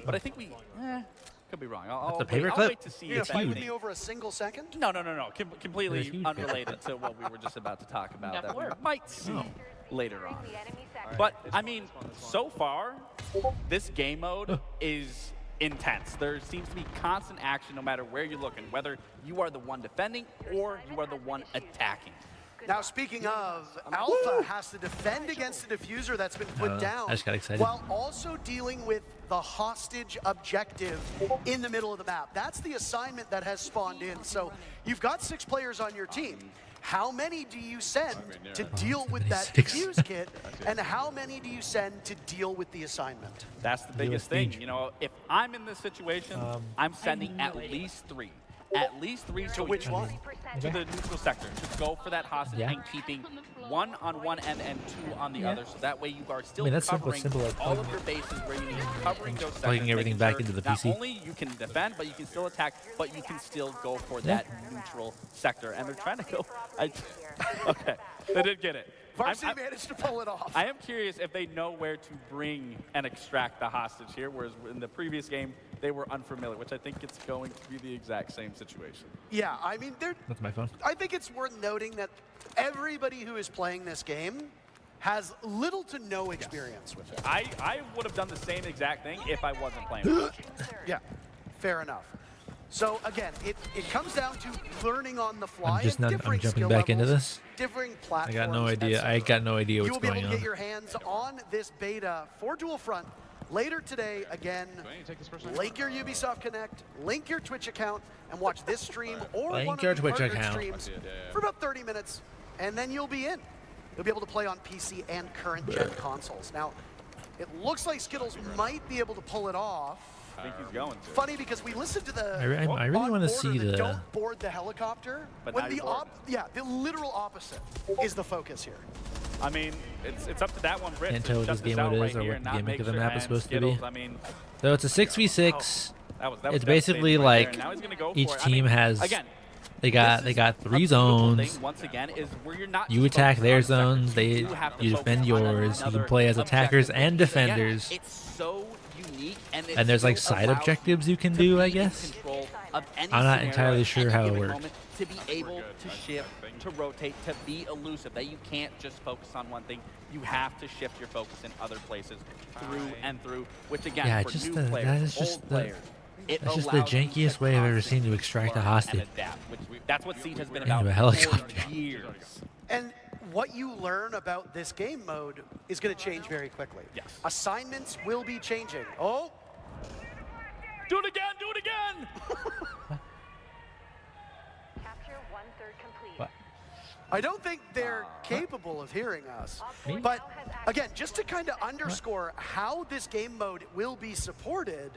But I think we could be wrong. I'll That's a paperclip? wait to see You gonna if that fight with thing- me over a single second? No. Completely It's huge. unrelated to what we were just about to talk about that we might see Oh. later on. But I mean, so far, this game mode is intense. There seems to be constant action no matter where you're looking, whether you are the one defending or you are the one attacking. Now, speaking of, Alpha has to defend against the diffuser that's been put down, I just got excited. while also dealing with the hostage objective in the middle of the map. That's the assignment that has spawned in. So you've got 6 players on your team. How many do you send to deal with that 76. defuse kit, and how many do you send to deal with the assignment? That's the biggest thing. Siege. You know, if I'm in this situation, I'm sending at least 3. At least 3. To which one? to the neutral sector to go for that hostage Yeah. and keeping one on one end and two on the Yeah. other. So that way you are still I mean, that's simple, covering like all of plugging your bases where you need it, covering those plugging sectors, everything making back sure into the not PC. only you can defend, but you can still attack, but you can still go for Yeah. that neutral sector. And they're trying to go. Okay, they did get it. Varsity managed to pull it off. I am curious if they know where to bring and extract the hostage here, whereas in the previous game, they were unfamiliar, which I think it's going to be the exact same situation. Yeah, I mean, That's my phone. I think it's worth noting that everybody who is playing this game has little to no experience with it. I would have done the same exact thing if I wasn't playing with it. Yeah, fair enough. So again, it comes down to learning on the fly. I'm just and not. I'm differing jumping skill back into levels, this. Differing I platforms. got no idea. I got no idea You what's will be able going to on. get your hands on this beta for Dual Front later today. Again, link your Ubisoft Connect, link your Twitch account, and watch this stream or Link one of your the Twitch partnered account. streams for about 30 minutes, and then you'll be in. You'll be able to play on PC and current-gen consoles. Now, it looks like Skittles might be able to pull it off. I think he's going to. Funny because we listened to the I really want to see the. don't board the helicopter. But When now the you're bored. yeah, the literal opposite is the focus here. I mean, it's up to that one, Brit. Can't to tell what shut this game out mode right is or here what and the not gimmick make of the sure- map is and supposed to Skittles, be. I mean, So it's a 6v6. that was It's devastating basically right there. like Now he's gonna go each for it. I team mean, has. again, They this got is three a beautiful zones. thing, once again, is where you're not You just attack focused their on sectors. zones. They do have to you focus defend on yours. You another can play as attackers objective. and Because, again, defenders. it's so unique, and And there's like still side allows objectives you can to do, be I in guess. control of any I'm not scenario entirely at sure any how it given works. moment, to be able to shift, to rotate, to be elusive. That you can't just focus on one thing. You have to shift your focus in other places through and through. Which again, Yeah, for just new that players, is just old the- players, it that's just the allows you to jankiest way I've ever constantly seen to extract a learn hostage. and adapt, which that's what Siege has been Into about a helicopter. for years. And what you learn about this game mode is going to change very quickly. Yes. Assignments will be changing. Oh, Do it again! Do it again! Capture 1/3 complete. What? I don't think they're capable of hearing us. Me? But again, just to kind of underscore how this game mode will be supported,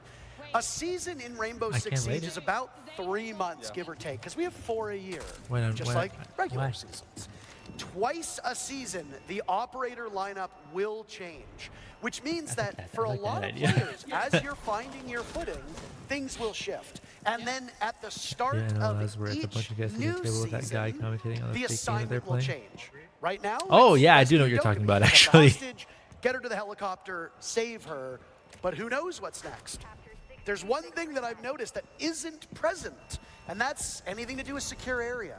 a season in Rainbow I Six can't wait Siege it. is about 3 months, give or take, because we have 4 a year, When- just when- like regular why? seasons. Twice a season, the operator lineup will change, which means that for a like that lot of idea. players, as you're finding your footing, things will shift. And then at the start Yeah, I know, of as we're at the bunch each of guys at the new table with that guy season, commentating on the fake game that they're assignment will playing. change. Right now, Oh, it's yeah, I rescue do know what you're talking about, Dokkaebi, get the actually. hostage, get her to the helicopter, save her, but who knows what's next? There's one thing that I've noticed that isn't present, and that's anything to do with secure area.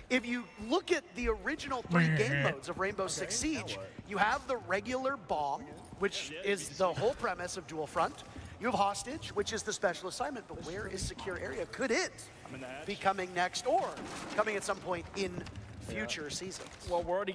If you look at the original 3 game modes of Rainbow Six Siege, you have the regular bomb, which is the whole premise of Dual Front. You have hostage, which is the special assignment, but where is secure area? Could it be coming next or coming at some point in future seasons? Well, we're already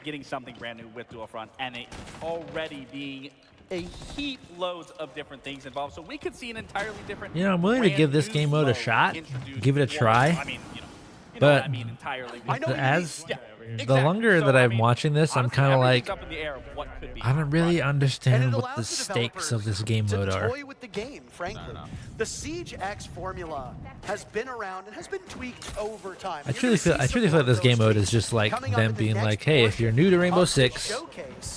getting something brand new with Dual Front, and it already being a heap loads of different things involved. So we could see an entirely different. You know, I'm willing to brand give this new game mode a mode shot, introduced give it a to try. I mean, you know what But I mean entirely. I know what you as mean. the Exactly. longer So, that I I'm mean, watching this, I'm honestly, kind of everything's like, up in the air of what could be. I don't really And understand it what allows the the stakes of developers this game mode to are. toy with the game, frankly. The Siege X formula has been around and has been tweaked over time. I truly feel like this game mode is just like them being like, hey, if you're new to Rainbow Six,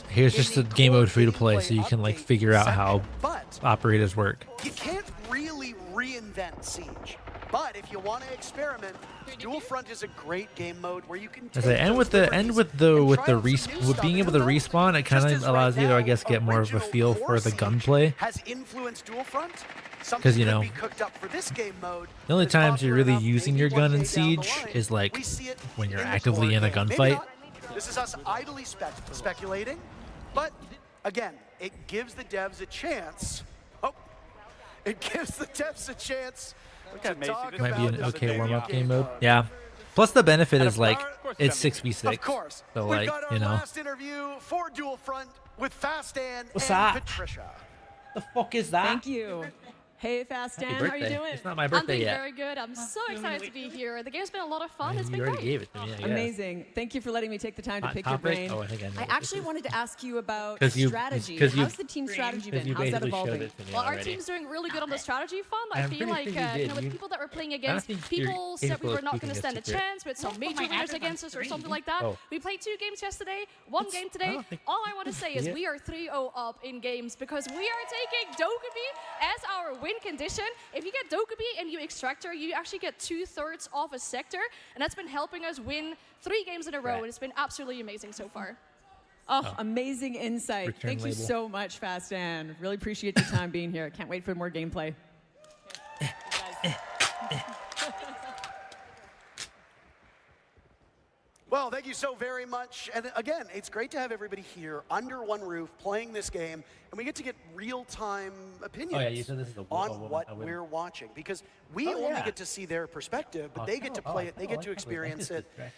here's just a game mode for you to play so you can like figure out how But operators work. you can't really reinvent Siege. But if you want to experiment, Dual Front is a great game mode where you can I take say, and those with the liberties and try out some new with being stuff. able to Who knows? respawn, it kind Just of as allows right you to, I now, guess, get more of a original feel core for the Siege gunplay. has influenced Dual Front. 'Cause, you Something know, could be cooked up for this game mode. The only that's times you're popular really enough, using maybe your one gun in day down the Siege line, is like we see it when you're in the actively core in a game. Maybe gunfight. not. This is us idly speculating, but again, it gives the devs a chance. Oh, it gives the devs a chance to Macy, talk this Might be about an this okay new warm-up game mode. mode. Yeah. Plus the benefit And is of like course it's it's 6v6. Of course. So We've like, got our you know. last interview for Dual Front with Fastan What's and up? Patricia. The fuck is that? Thank you. Hey, Fast Dan, Happy how are you birthday. doing? It's not my I'm birthday doing yet. very good. I'm so excited to be here. The game's been a lot of fun. It's You been already great. gave it to me. Yeah. Amazing. Thank you for letting me take the time to Hot pick your topic? brain. Oh, I think I know I what this actually is. wanted to ask you about 'Cause you- strategy. 'cause you- How's the team strategy Because been? you How's that basically showed evolving? it to me Well, our already. team's doing really good on the strategy front. I I'm feel pretty like, sure you did. with You- people that we're playing I against, think people said we capable were of not going to speaking stand a a secret. chance with some major winners against us or something like that. Oh. We played 2 games yesterday, 1 game today. All I want to say is we are 3-0 up in games because we are taking Dokkaebi as our win condition. If you get Dokkaebi and you extract her, you actually get 2/3 off a sector, and that's been helping us win 3 games in a row, and it's been absolutely amazing so far. Oh, amazing insight. Return Thank you label. so much, Fast Dan. Really appreciate your time being here. Can't wait for more gameplay. Well, thank you so very much. And again, it's great to have everybody here under one roof playing this game, and we get to get real-time opinions Oh, yeah, you said this is a on woman- what a woman. we're watching. Because we Oh, only yeah. get to see their perspective, but they get to oh, play it, they oh, get to I experience think it. it's right.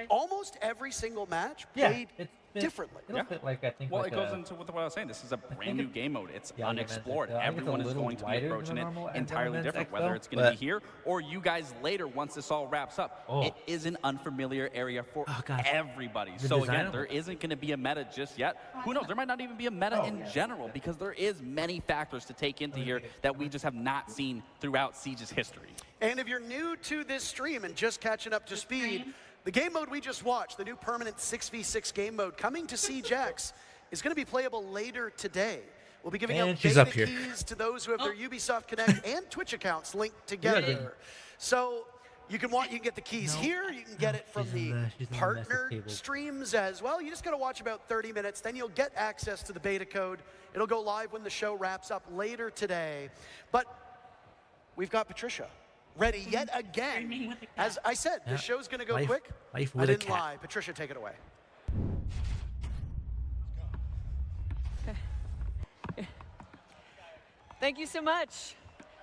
And almost every single match Yeah, played it's differently. It'll fit like I think. Well, like it goes a- into what I was saying. This is a brand new game mode. It's Yeah, you meant it. unexplored. I think it's a Everyone is little going to be wider than approaching a it normal entirely Men's different, Expo, whether it's going to be but- here or you guys later once this all wraps up. Oh. It is an unfamiliar area for Oh, God. everybody. The So design again, of there it. isn't going to be a meta just yet. Who knows? There might not even be a meta in general because there is many factors to take into here that we just have not seen throughout Siege's history. And if you're new to this stream and just catching up to speed, the game mode we just watched, the new permanent 6v6 game mode coming to Siege X, is going to be playable later today. We'll be giving And out she's beta up here. keys to those who have their Ubisoft Connect and Twitch accounts linked together. So you can get the keys here. You can get it from she's the in the message partner table. streams as well. You just got to watch about 30 minutes. Then you'll get access to the beta code. It'll go live when the show wraps up later today. But we've got Patricia ready yet again. As I said, Yeah. the show's going to go Life- quick. life I with a didn't cat. lie. Patricia, take it away. Thank you so much.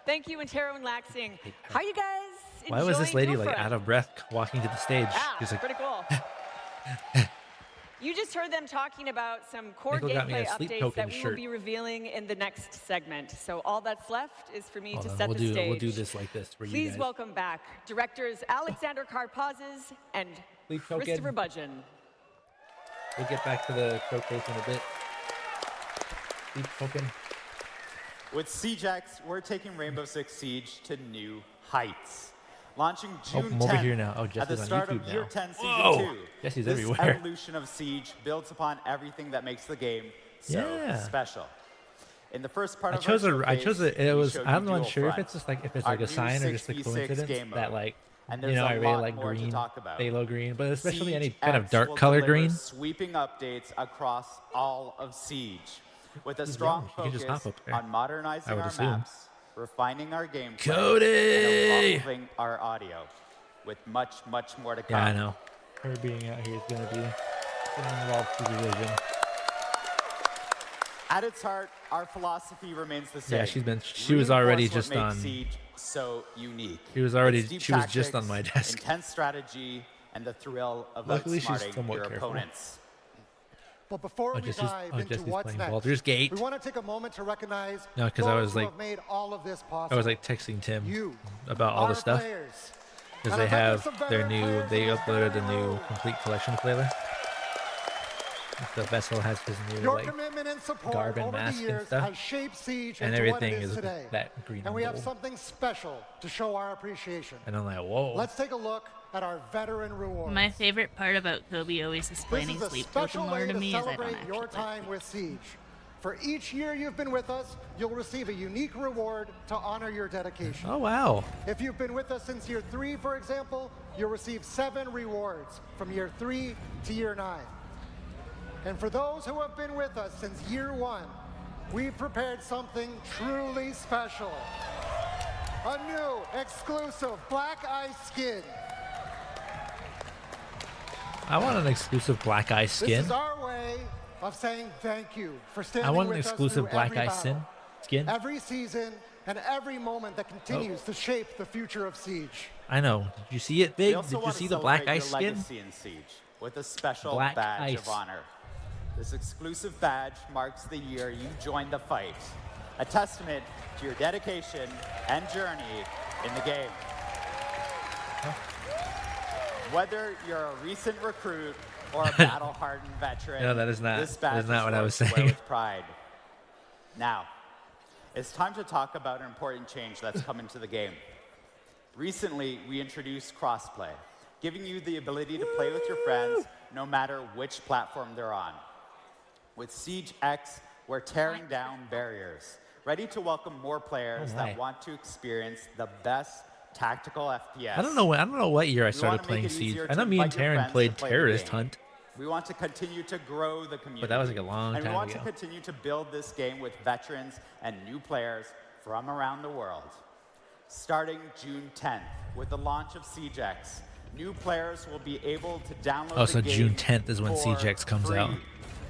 Thank you, Intero and Laxing. How are you guys Why was this enjoying lady like Dillfront? out of breath walking to the stage? Yeah, She's like, pretty cool. You just heard them talking about some core Nickel got me gameplay a sleep updates token that we will shirt. be revealing in the next segment. So all that's left is for me hold to on, set we'll the do stage. we'll do this like this for you Please guys. welcome back directors Alexander Karpazes and Sleep token. Christopher Budgeon. We'll get back to the showcase in a bit. Sleep token. With Siege X, we're taking Rainbow Six Siege to new heights. Launching June I'm over 10th here now. Oh, at the Jesse's on start YouTube of Year now. 10 Season Whoa! 2. Jesse's this everywhere. evolution of Siege builds upon everything that makes the game so Yeah. special. In the first part I of chose our a. I chose showcase, a. It we was. showed I'm you not Dual sure if Front, it's just like if it's our like a new sign or just a 6v6 coincidence game that mode. like And you there's know a I really lot like more to green, talk about. phthalo green, but especially any Siege kind of X dark will color deliver green. Sweeping updates across all of Siege, with a strong young. She can just focus hop up there. on modernizing I would our assume. maps, refining our gameplay, Cody! and evolving our audio, with much, much more to come. Yeah, I know. Her being out here is gonna be getting involved through the vision. At its heart, our philosophy remains the same. Yeah, she was already Reinforce what just makes on. Siege so unique. She was already. Its deep She was just on tactics, my desk. Intense strategy and the thrill of Luckily, she's outsmarting somewhat your careful. opponents. But before Oh, we Jesse's- dive oh, into Jesse's what's playing next, Baldur's Gate. we want to take a moment to recognize No, 'cause I those was who like- have made all of this possible. I was like texting Tim You, about all the our stuff players. because And they I bet have there's some their veteran new. players They in this uploaded the veteran new room. complete collection trailer. The vessel has his new Your like commitment and support garb and over mask the and years stuff. has shaped Siege And into what it everything is is today. that green and we have gold. something special to show our appreciation. And I'm like, whoa. Let's take a look at our veteran rewards. My favorite part about Kobe always This explaining is a sleep special token lore way to to me is I don't celebrate actually your like time with Siege. For each year you've been with us, you'll receive a unique reward to honor your dedication. Oh wow. If you've been with us since year 3, for example, you'll receive 7 rewards from year 3 to year 9. And for those who have been with us since year 1, we've prepared something truly special. A new exclusive black ice skin. I want an exclusive black eye This skin. is our way of saying thank you for standing I want an with us exclusive through black every eye battle, skin. every season, and every moment that continues to shape the future of Siege. I know. Did you see it, We Big? also Did you want to see the black celebrate eye your skin? legacy in Siege with a special Black badge ice. of honor. This exclusive badge marks the year you joined the fight. a testament to your dedication and journey in the game. Whether you're a recent recruit or a battle-hardened veteran, No, that is not. this badge That is not what I was yours to wear saying. with pride. Now, it's time to talk about an important change that's come into the game. Recently, we introduced crossplay, giving you the ability to play with your friends no matter which platform they're on. With Siege X, we're tearing down barriers, ready to welcome more players that want to experience the best tactical FPS. I don't know what year I started playing Siege. I know me and Taryn played Terrorist Hunt. We want to continue to grow the community. But that was like a long time And we want ago. to continue to build this game with veterans and new players from around the world. Starting June 10th, with the launch of Siege X, new players will be able to download Oh, so the game June 10th is when for Siege X comes free out.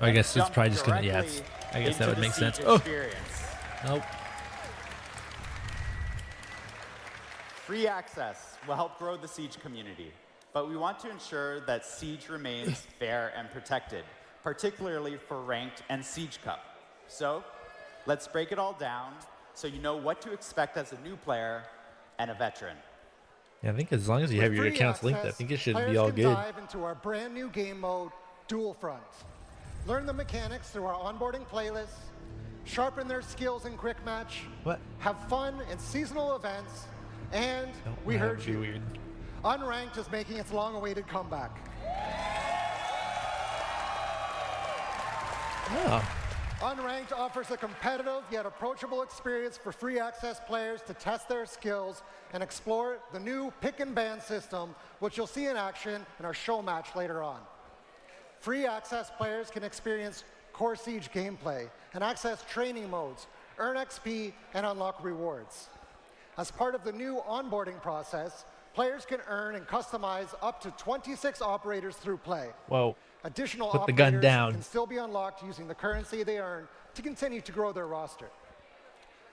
I and guess it's jump probably just gonna, directly I guess that into would the make sense. Siege Oh, experience. nope. Free access will help grow the Siege community, but we want to ensure that Siege remains fair and protected, particularly for Ranked and Siege Cup. So, let's break it all down so you know what to expect as a new player and a veteran. Yeah, I think as long as you have your With free accounts linked, I access, think it should be players all can good. dive into our brand new game mode, Dual Front. Learn the mechanics through our onboarding playlists, sharpen their skills in quick match, What? have fun in seasonal events, and we that heard would be you. weird. Unranked is making its long-awaited comeback. Oh. Unranked offers a competitive yet approachable experience for free access players to test their skills and explore the new pick and ban system, which you'll see in action in our show match later on. Free access players can experience core Siege gameplay and access training modes, earn XP, and unlock rewards. As part of the new onboarding process, players can earn and customize up to 26 operators through play. Whoa. Additional Put the operators gun down. can still be unlocked using the currency they earn to continue to grow their roster.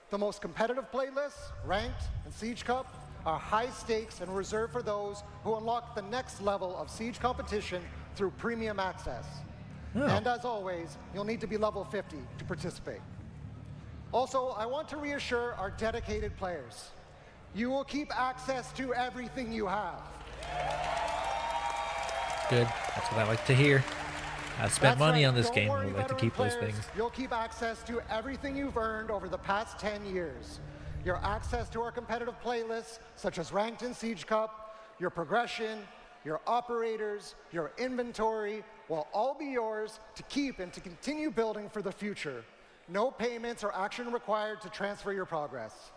The most competitive playlists, Ranked and Siege Cup, are high stakes and reserved for those who unlock the next level of Siege competition through premium access. Oh. And as always, you'll need to be level 50 to participate. Also, I want to reassure our dedicated players. You will keep access to everything you have. Good. That's what I like to hear. I spent That's money right. on this Don't game. worry, We like to veteran keep those players. things. You'll keep access to everything you've earned over the past 10 years. Your access to our competitive playlists, such as Ranked and Siege Cup, your progression, your operators, your inventory, will all be yours to keep and to continue building for the future. No payments or action required to transfer your progress.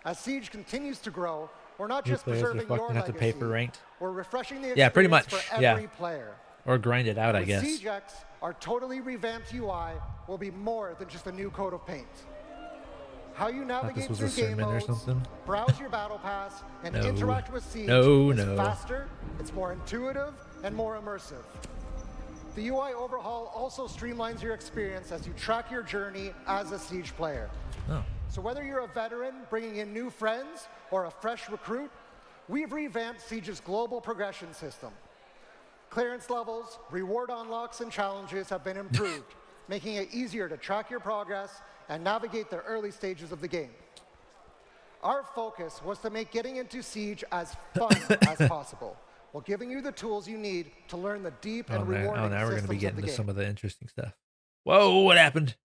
As Siege continues to grow, we're not New just players are preserving fucking your have to legacy. pay for Ranked. We're refreshing the Yeah, pretty experience much. for Yeah. every player. Or grind it out, I With guess. Siege X, our totally revamped UI will be more than just a new coat of paint. How you navigate was through a game sermon or modes, something. browse your battle pass, and No. interact with Siege No, is no. faster, it's more intuitive, and more immersive. The UI overhaul also streamlines your experience as you track your journey as a Siege player. Oh. So whether you're a veteran bringing in new friends or a fresh recruit, we've revamped Siege's global progression system. Clearance levels, reward unlocks, and challenges have been improved, making it easier to track your progress and navigate the early stages of the game. Our focus was to make getting into Siege as fun as possible, while giving you the tools you need to learn the deep and rewarding now we're systems going to be of getting the to game. some of the interesting stuff. Whoa, what happened?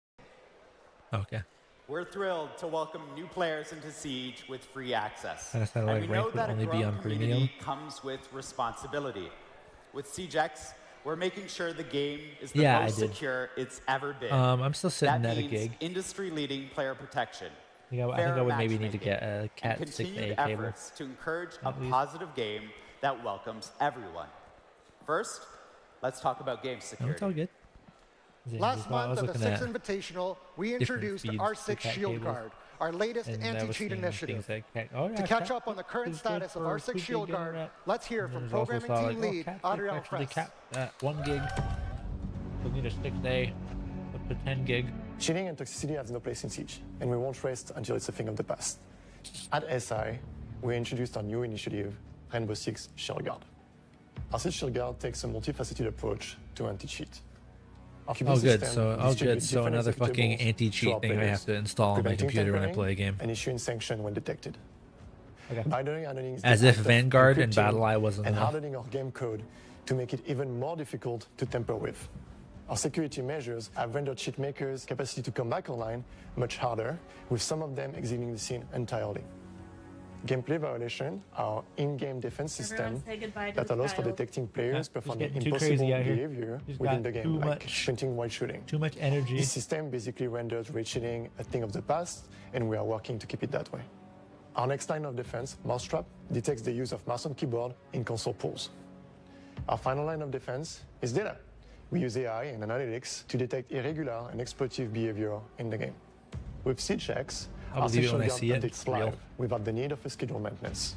Okay. We're thrilled to welcome new players into Siege with free access. Kinda sounded And like we know Ranked would that a only be growing on community premium. comes with responsibility. With Siege X, we're making sure the game is the Yeah, most I did. secure it's ever been. I'm still sitting that at a means gig. industry-leading player protection. I think I fair would maybe need to matchmaking, get a and Cat continued 6A cable. efforts to encourage a At least. positive game that welcomes everyone. First, let's talk about game No, security. it's all good. Yeah, Last that's what I month was at the looking Six at. Invitational, we Different introduced speeds our to 6 cat Shield cables. Guard, our latest And I was anti-cheat seeing initiative. things like oh, yeah, To catch Cat up on the current is good status of for our 6 2 Shield gig Guard, internet. let's hear And from there's also programming saw, team like, lead Cat 6 Adriel actually Fress. capped 1 gig. So we need a 6A up to 10 gig. Cheating and toxicity have no place in Siege, and we won't rest until it's a thing of the past. At SI, we introduced our new initiative, Rainbow Six Shield Guard. Our Siege Shield Guard takes a multifaceted approach to anti-cheat. Oh, good. So another fucking anti-cheat thing I have to install on my computer when I play a game. And issuing sanction when detected. Okay. Binary hardening is As the if act of Vanguard and encrypting BattlEye wasn't and enough. hardening our game code to make it even more difficult to tamper with. Our security measures have rendered cheat makers' capacity to come back online much harder, with some of them exiting the scene entirely. Gameplay violation, our in-game defense system that allows for detecting players performing impossible behavior within the game, like sprinting while shooting. Too much energy. This system basically renders raid cheating a thing of the past, and we are working to keep it that way. Our next line of defense, Mousetrap, detects the use of mouse and keyboard in console pools. Our final line of defense is data. We use AI and analytics to detect irregular and exploitative behavior in the game. With Siege X, our session guard updates live without the need of a scheduled maintenance.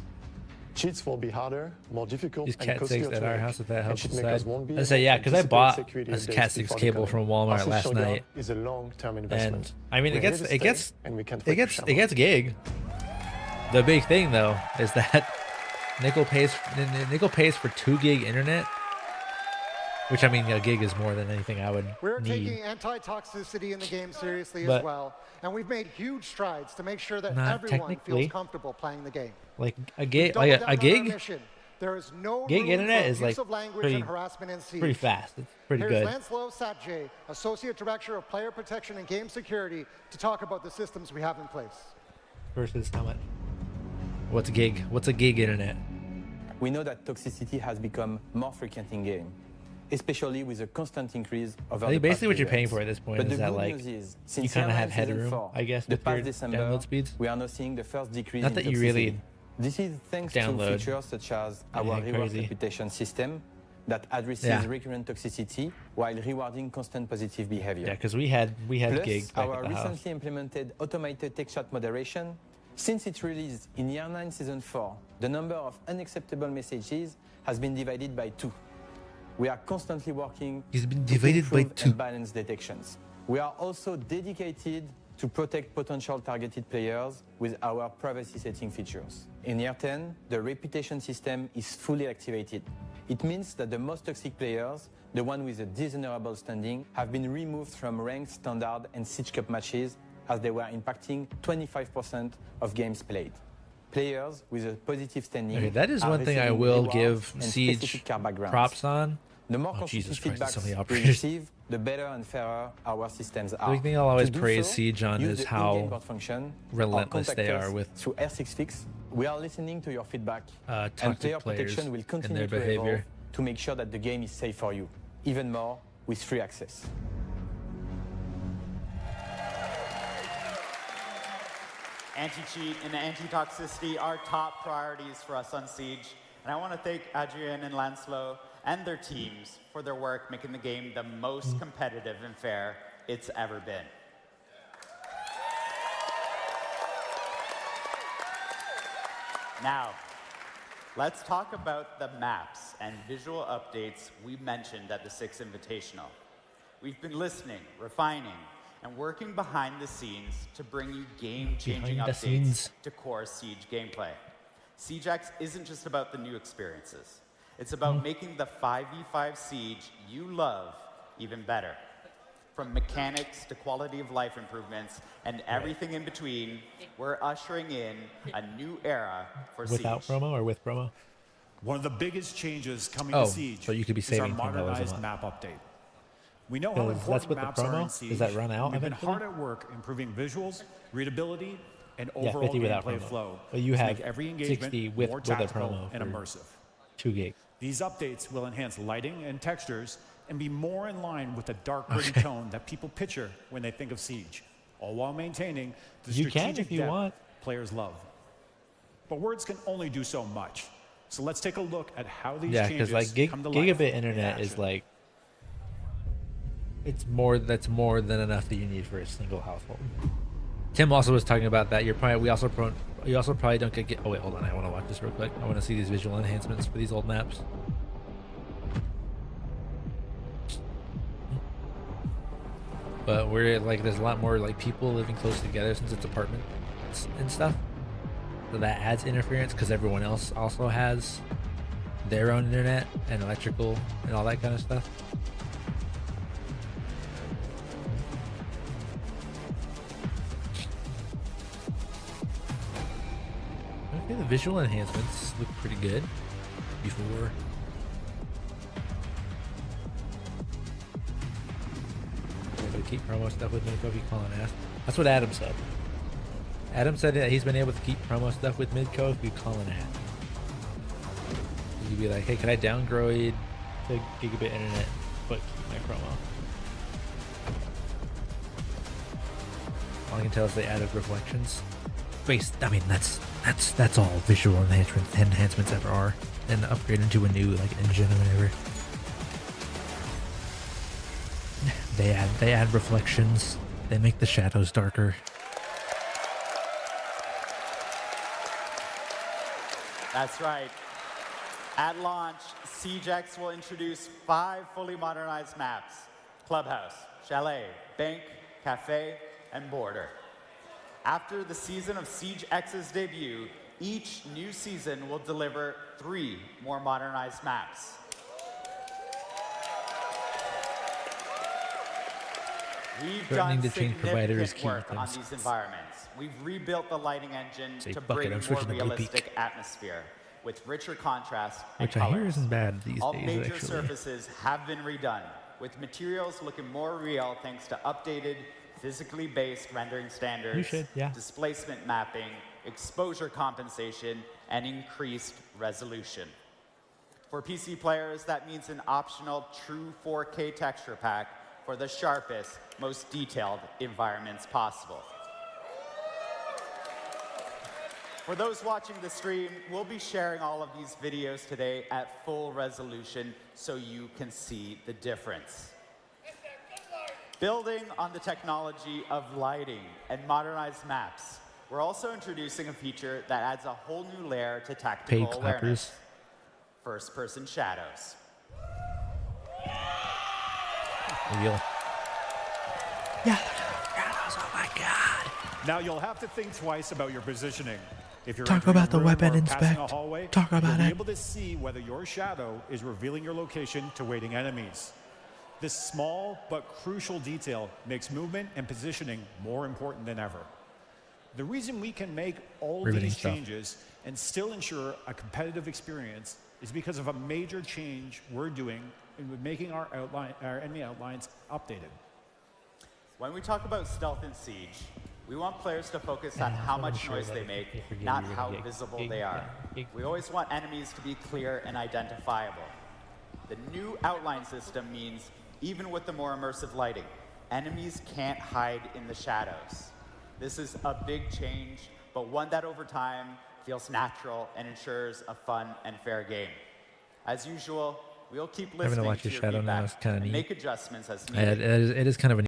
Cheats will be harder, more difficult, These and Cat costlier 6 to at our make, house if that and helps cheat decide. makers won't be I say able yeah, to because I anticipate bought security a updates Cat 6 before cable they come from in. Our Walmart last social guard night. is a long-term investment. And I mean, We're here to it gets stay, and we can't wait to share it gets gig. The big thing though is that Nickel pays for 2 gig internet, which I mean a gig is more than anything I would We're need. taking anti-toxicity in the game seriously But as well, and we've made huge strides to make sure that not everyone technically. feels comfortable playing the game. Like a We've gig, doubled like down a on our gig. mission. There is no Gig room internet for is abuse like of language pretty, and harassment in Siege. pretty fast. It's pretty Here's good. Lancelot Satjay, Associate Director of Player Protection and Game Security, to talk about the systems we have in place. Versus how much? What's a gig? What's a gig internet? We know that toxicity has become more frequent in game, especially with a constant increase over I think the basically past what you're few paying years. for at this point But is the that good like news is, you since kind of year have nine, season headroom, 4, I guess, the with your past December, download speeds. we are now seeing the first decrease Not in that you toxicity. really This is thanks download to features such as our anything reward crazy. reputation system that addresses Yeah. recurrent toxicity while rewarding constant positive behavior. Yeah, because we had Plus, gig back our at the house. recently implemented automated text chat moderation. Since its release in year 9, season 4, the number of unacceptable messages has been divided by 2. We are constantly working It's been to divided by improve 2. and balance detections. We are also dedicated to protect potential targeted players with our privacy setting features. In year 10, the reputation system is fully activated. It means that the most toxic players, the one with a dishonorable standing, have been removed from ranked, standard, and Siege Cup matches as they were impacting 25% of games played. Players with a positive standing. Okay, that is are one thing I receiving will rewards give and Siege specific car backgrounds. props on. The more Oh, constructive Jesus Christ, there's so many feedbacks we operators. receive, the better and fairer our systems are. The thing I'll always To do praise so, Siege on use is the how in-game board function or relentless they contact are us with through R6Fix. We are listening to your feedback, and toxic player players protection will and continue their to behavior. evolve to make sure that the game is safe for you, even more with free access. Anti-cheat and anti-toxicity are top priorities for us on Siege. And I want to thank Adrien and Lancelot and their teams for their work making the game the most competitive and fair it's ever been. Now, let's talk about the maps and visual updates we mentioned at the 6 Invitational. We've been listening, refining, and working behind the scenes to bring you game-changing Behind the updates scenes. to core Siege gameplay. Siege X isn't just about the new experiences. It's about making the 5v5 Siege you love even better. From mechanics to quality of life improvements and everything in between, we're ushering in a new era for Without Siege. promo or with promo? One of the biggest changes coming Oh, to Siege so you could be is our saving $10 a modernized month. map update. We know how Because that's important with the maps are in promo? Siege. Does that run out and We've been eventually? hard at work improving visuals, readability, and Yeah, overall 50 without gameplay promo. flow But you to have make every engagement 60 with more a tactical promo and for immersive. 2 gigs. These updates will enhance lighting and textures and be more in line with the dark, gritty Okay. tone that people picture when they think of Siege, all while maintaining the You can strategic if you depth want. players love. But words can only do so much. So let's take a look at how these Yeah, changes because like come to life gigabit in internet is action. like that's more than enough that you need for a single household. Tim also was talking about that. You also probably don't get. Oh wait, hold on. I want to watch this real quick. I want to see these visual enhancements for these old maps. But we're like, there's a lot more like people living close together since it's apartments and stuff. So that adds interference because everyone else also has their own internet and electrical and all that kind of stuff. Yeah, the visual enhancements look pretty good before. Able to keep promo stuff with Midco if you call an ass. That's what Adam said. Adam said that he's been able to keep promo stuff with Midco if you call an ass. You'd be like, hey, can I downgrade to gigabit internet but keep my promo? All I can tell is they added reflections. I mean, that's all visual enhancements ever are, and upgrade into a new like engine or whatever. They add reflections. They make the shadows darker. That's right. At launch, SiegeX will introduce 5 fully modernized maps: Clubhouse, Chalet, Bank, Cafe, and Border. After the season of SiegeX's debut, each new season will deliver 3 more modernized maps. We've done significant work on these environments. We've rebuilt the lighting engine to bring a more realistic atmosphere with richer contrast and which I hear colors. isn't bad these All days, major actually. surfaces have been redone, with materials looking more real thanks to updated, physically based rendering standards, displacement mapping, exposure compensation, and increased resolution. For PC players, that means an optional true 4K texture pack for the sharpest, most detailed environments possible. For those watching the stream, we'll be sharing all of these videos today at full resolution so you can see the difference. Building on the technology of lighting and modernized maps, we're also introducing a feature that adds a whole new layer to tactical awareness: first-person shadows. Real. Yeah, oh my God. Now you'll have to think twice about your positioning. If you're Talk about the weapon inspect. Talk about you'll be it. able to see whether your shadow is revealing your location to waiting enemies. This small but crucial detail makes movement and positioning more important than ever. The reason we can make all these changes and still ensure a competitive experience is because of a major change we're doing in making our enemy outlines updated. When we talk about stealth in Siege, we want players to focus on how much noise they make, not how visible they are. We always want enemies to be clear and identifiable. The new outline system means, even with the more immersive lighting, enemies can't hide in the shadows. This is a big change, but one that over time feels natural and ensures a fun and fair game. As usual, we'll keep listening to your feedback and make adjustments as needed. It is kind of a